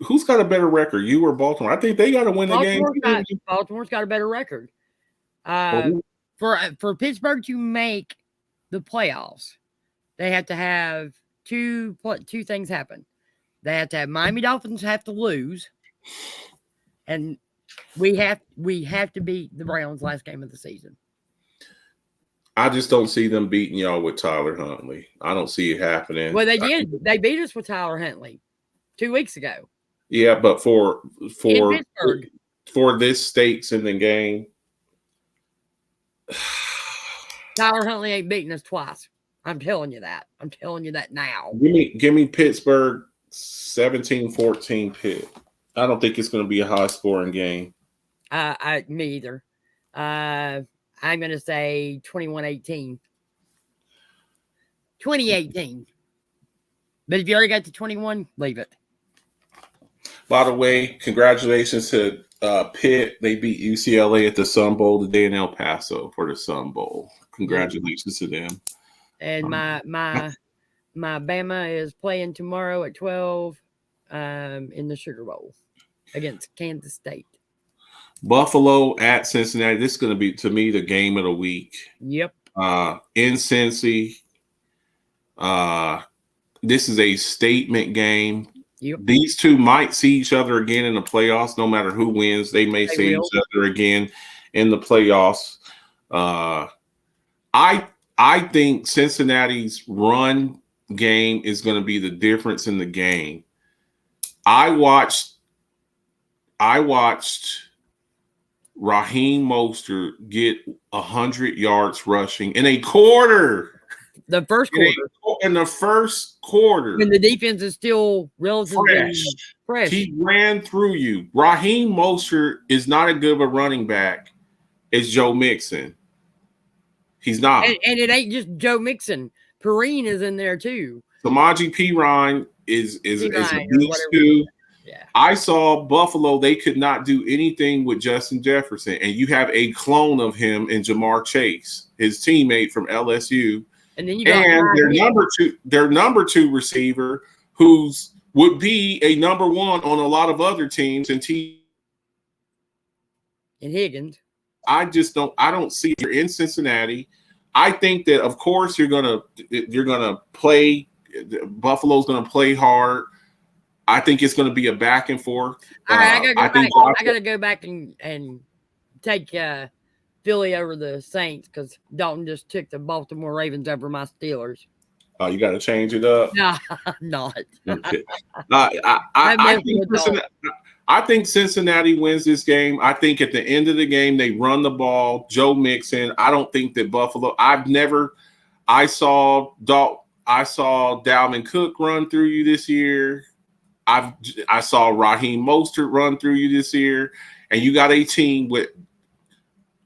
who's got a better record, you or Baltimore? I think they got to win the game. Baltimore's got a better record. Well, For Pittsburgh to make the playoffs, they have to have two things happen. They have to have Miami Dolphins have to lose, and we have to beat the Browns last game of the season. I just don't see them beating y'all with Tyler Huntley. I don't see it happening. Well, they did. They beat us with Tyler Huntley 2 weeks ago. Yeah, but for Pittsburgh, this stakes in the game, Tyler Huntley ain't beating us twice. I'm telling you that. I'm telling you that now. Give me Pittsburgh 17-14 Pitt. I don't think it's going to be a high scoring game. Me either. I'm going to say 21-18. 2018. But if you already got to 21, leave it. By the way, congratulations to Pitt. They beat UCLA at the Sun Bowl today in El Paso for the Sun Bowl. Congratulations to them. And my Bama is playing tomorrow at 12 in the Sugar Bowl against Kansas State. Buffalo at Cincinnati. This is going to be, to me, the game of the week. Yep. In Cincy. This is a statement game. Yep. These two might see each other again in the playoffs. No matter who wins, they may see each other again in the playoffs. I think Cincinnati's run game is going to be the difference in the game. I watched Raheem Mostert get 100 yards rushing in a quarter. The first quarter. In the first quarter. When the defense is still relatively fresh. He ran through you. Raheem Mostert is not as good of a running back as Joe Mixon. He's not. And it ain't just Joe Mixon. Perrine is in there too. Samaje Perine is a beast too. Yeah. I saw Buffalo. They could not do anything with Justin Jefferson. And you have a clone of him in Jamar Chase, his teammate from LSU. And then you got their number two receiver, would be a number one on a lot of other teams, and Higgins. I don't see you're in Cincinnati. I think that of course you're gonna play. Buffalo's gonna play hard. I think it's gonna be a back and forth. All right, I gotta go back and take Philly over the Saints because Dalton just took the Baltimore Ravens over my Steelers. Oh, you got to change it up. No, I'm not. Okay. I think Cincinnati wins this game. I think at the end of the game they run the ball. Joe Mixon. I don't think that Buffalo. I saw Dalvin Cook run through you this year. I saw Raheem Mostert run through you this year, and you got a team with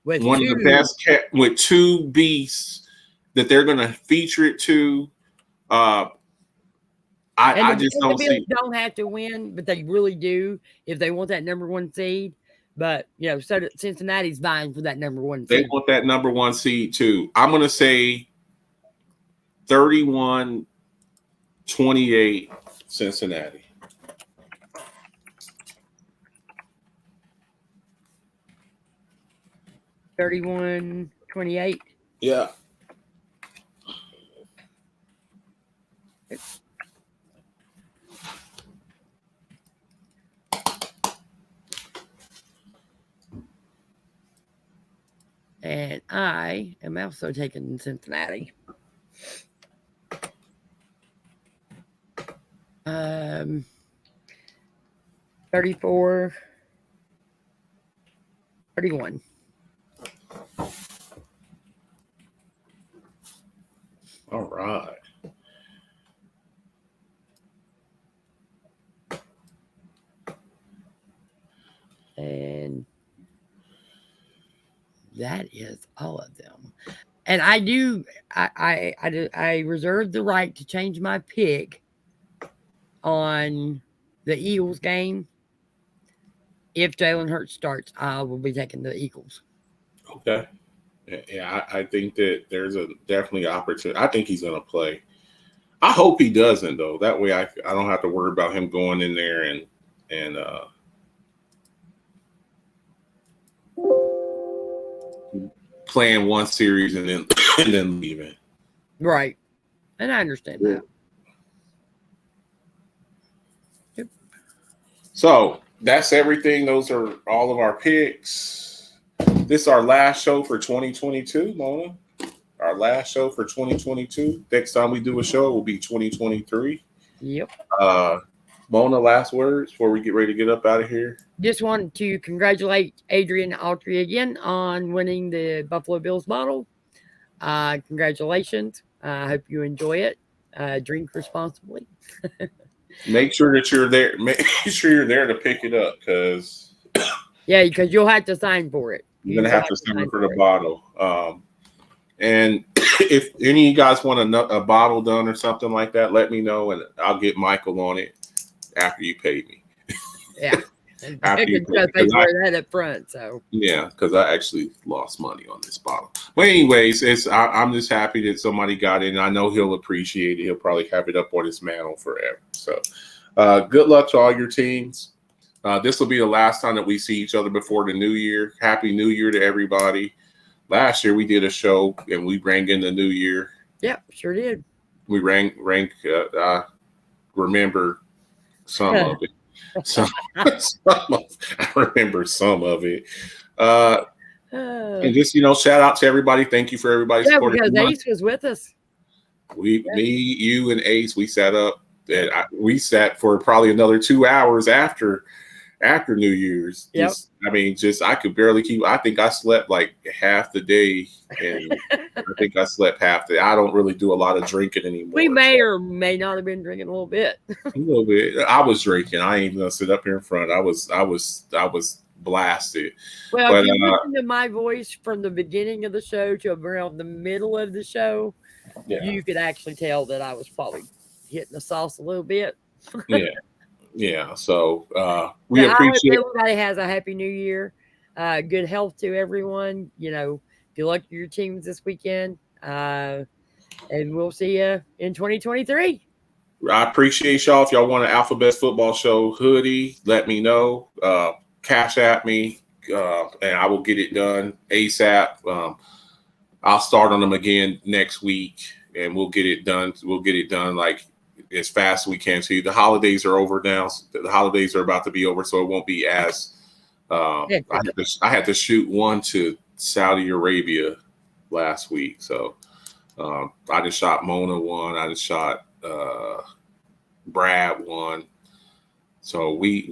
one of the best with two beasts that they're going to feature it to. I just don't see. Don't have to win, but they really do if they want that number one seed. But so Cincinnati's vying for that number one seed. They want that number one seed too. I'm going to say 31-28 Cincinnati. $31-28. Yeah. And I am also taking Cincinnati. 34-31. All right. And that is all of them. And I reserve the right to change my pick on the Eagles game. If Jalen Hurts starts, I will be taking the Eagles. Okay. Yeah, I think that there's definitely opportunity. I think he's going to play. I hope he doesn't, though. That way I don't have to worry about him going in there and and playing one series and then leaving. Right. And I understand that. Yep. So that's everything. Those are all of our picks. This is our last show for 2022, Mona. Our last show for 2022. Next time we do a show will be 2023. Yep. Mona, last words before we get ready to get up out of here. Just wanted to congratulate Adrian Autry again on winning the Buffalo Bills bottle. Congratulations. I hope you enjoy it. Drink responsibly. Make sure that you're there. Make sure you're there to pick it up, because because you'll have to sign for it. You're gonna have to sign for the bottle. And if any of you guys want a bottle done or something like that, let me know, and I'll get Michael on it after you pay me. Yeah. After you pay for that up front. So yeah, because I actually lost money on this bottle. But anyways, I'm just happy that somebody got it, and I know he'll appreciate it. He'll probably have it up on his mantle forever. So good luck to all your teams. This will be the last time that we see each other before the new year. Happy New Year to everybody. Last year we did a show and we rang in the new year. Yeah, sure did. We I remember some of it. I remember some of it. And just, shout out to everybody. Thank you for everybody's support. Yeah, because Ace was with us. Me, you, and Ace, we sat up. And we sat for probably another 2 hours after New Year's. Yep. I could barely keep. I think I slept like half the day, and I think I slept half the. I don't really do a lot of drinking anymore. We may or may not have been drinking a little bit. A little bit. I was drinking. I ain't even gonna sit up here in front. I was blasted. Well, if you listen to my voice from the beginning of the show to around the middle of the show, you could actually tell that I was probably hitting the sauce a little bit. Yeah. So we appreciate. I hope everybody has a happy new year. Good health to everyone. Good luck to your teams this weekend. And we'll see you in 2023. I appreciate y'all. If y'all want an Alphabet Football Show hoodie, let me know. Cash at me, and I will get it done ASAP. I'll start on them again next week, and we'll get it done. We'll get it done like as fast as we can. So the holidays are over now. The holidays are about to be over, so it won't be as. I had to shoot one to Saudi Arabia last week, so I just shot Mona one. I just shot Brad one. So we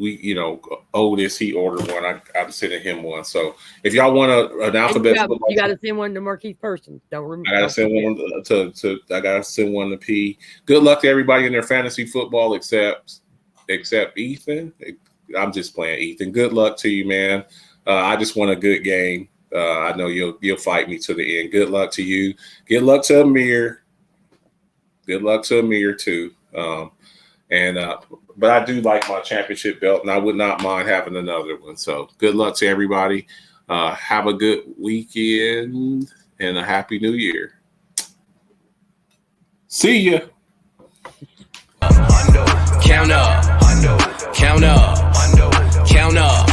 Otis, he ordered one. I'm sending him one. So if y'all want an alphabet, you got to send one to Marquise Person. Don't remember. I got to send one to. I got to send one to P. Good luck to everybody in their fantasy football, except Ethan. I'm just playing Ethan. Good luck to you, man. I just want a good game. I know you'll fight me to the end. Good luck to you. Good luck to Amir. Good luck to Amir too. But I do like my championship belt, and I would not mind having another one. So good luck to everybody. Have a good weekend and a happy new year. See ya. Count up, count up, count up.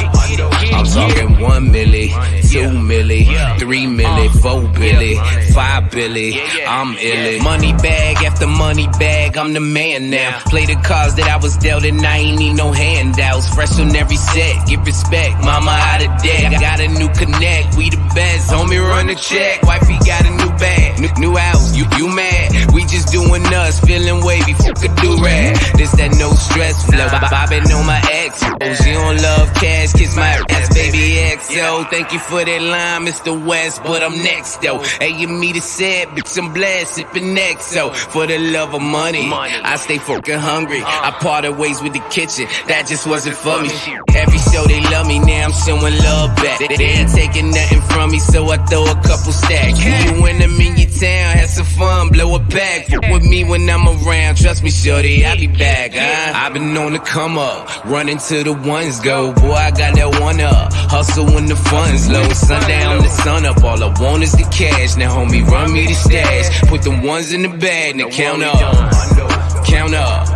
I'm talking 1 milli, 2 milli, 3 milli, 4 billy, 5 billy. I'm illy. Money bag after money bag, I'm the man now. Play the cards that I was dealt and I ain't need no handouts. Fresh on every set, give respect. Mama out of debt, got a new connect. We the best, homie run the check. Wifey got a new bag, new house. You mad? We just doing us, feeling wavy. Fuck a do-rag. This that no stress flow. Bobbing on my ex. She don't love cash, kiss my ass, baby XO. Thank you for that line, Mr. West, but I'm next though. Hey, you me the said, bitch, I'm blessed, sipping XO. For the love of money, I stay fucking hungry. I parted ways with the kitchen, that just wasn't for me. Every show they love me, now I'm showing love back. They ain't taking nothing from me, so I throw a couple stacks. You when I'm in your town, have some fun, blow it back. Fuck with me when I'm around, trust me, shorty, I'll be back. I've been on the come up, running to the ones go. Boy, I got that one up, hustle when the funds low. Sundown, the sun up, all I want is the cash. Now homie, run me the stash, put the ones in the bag, now count up, count up.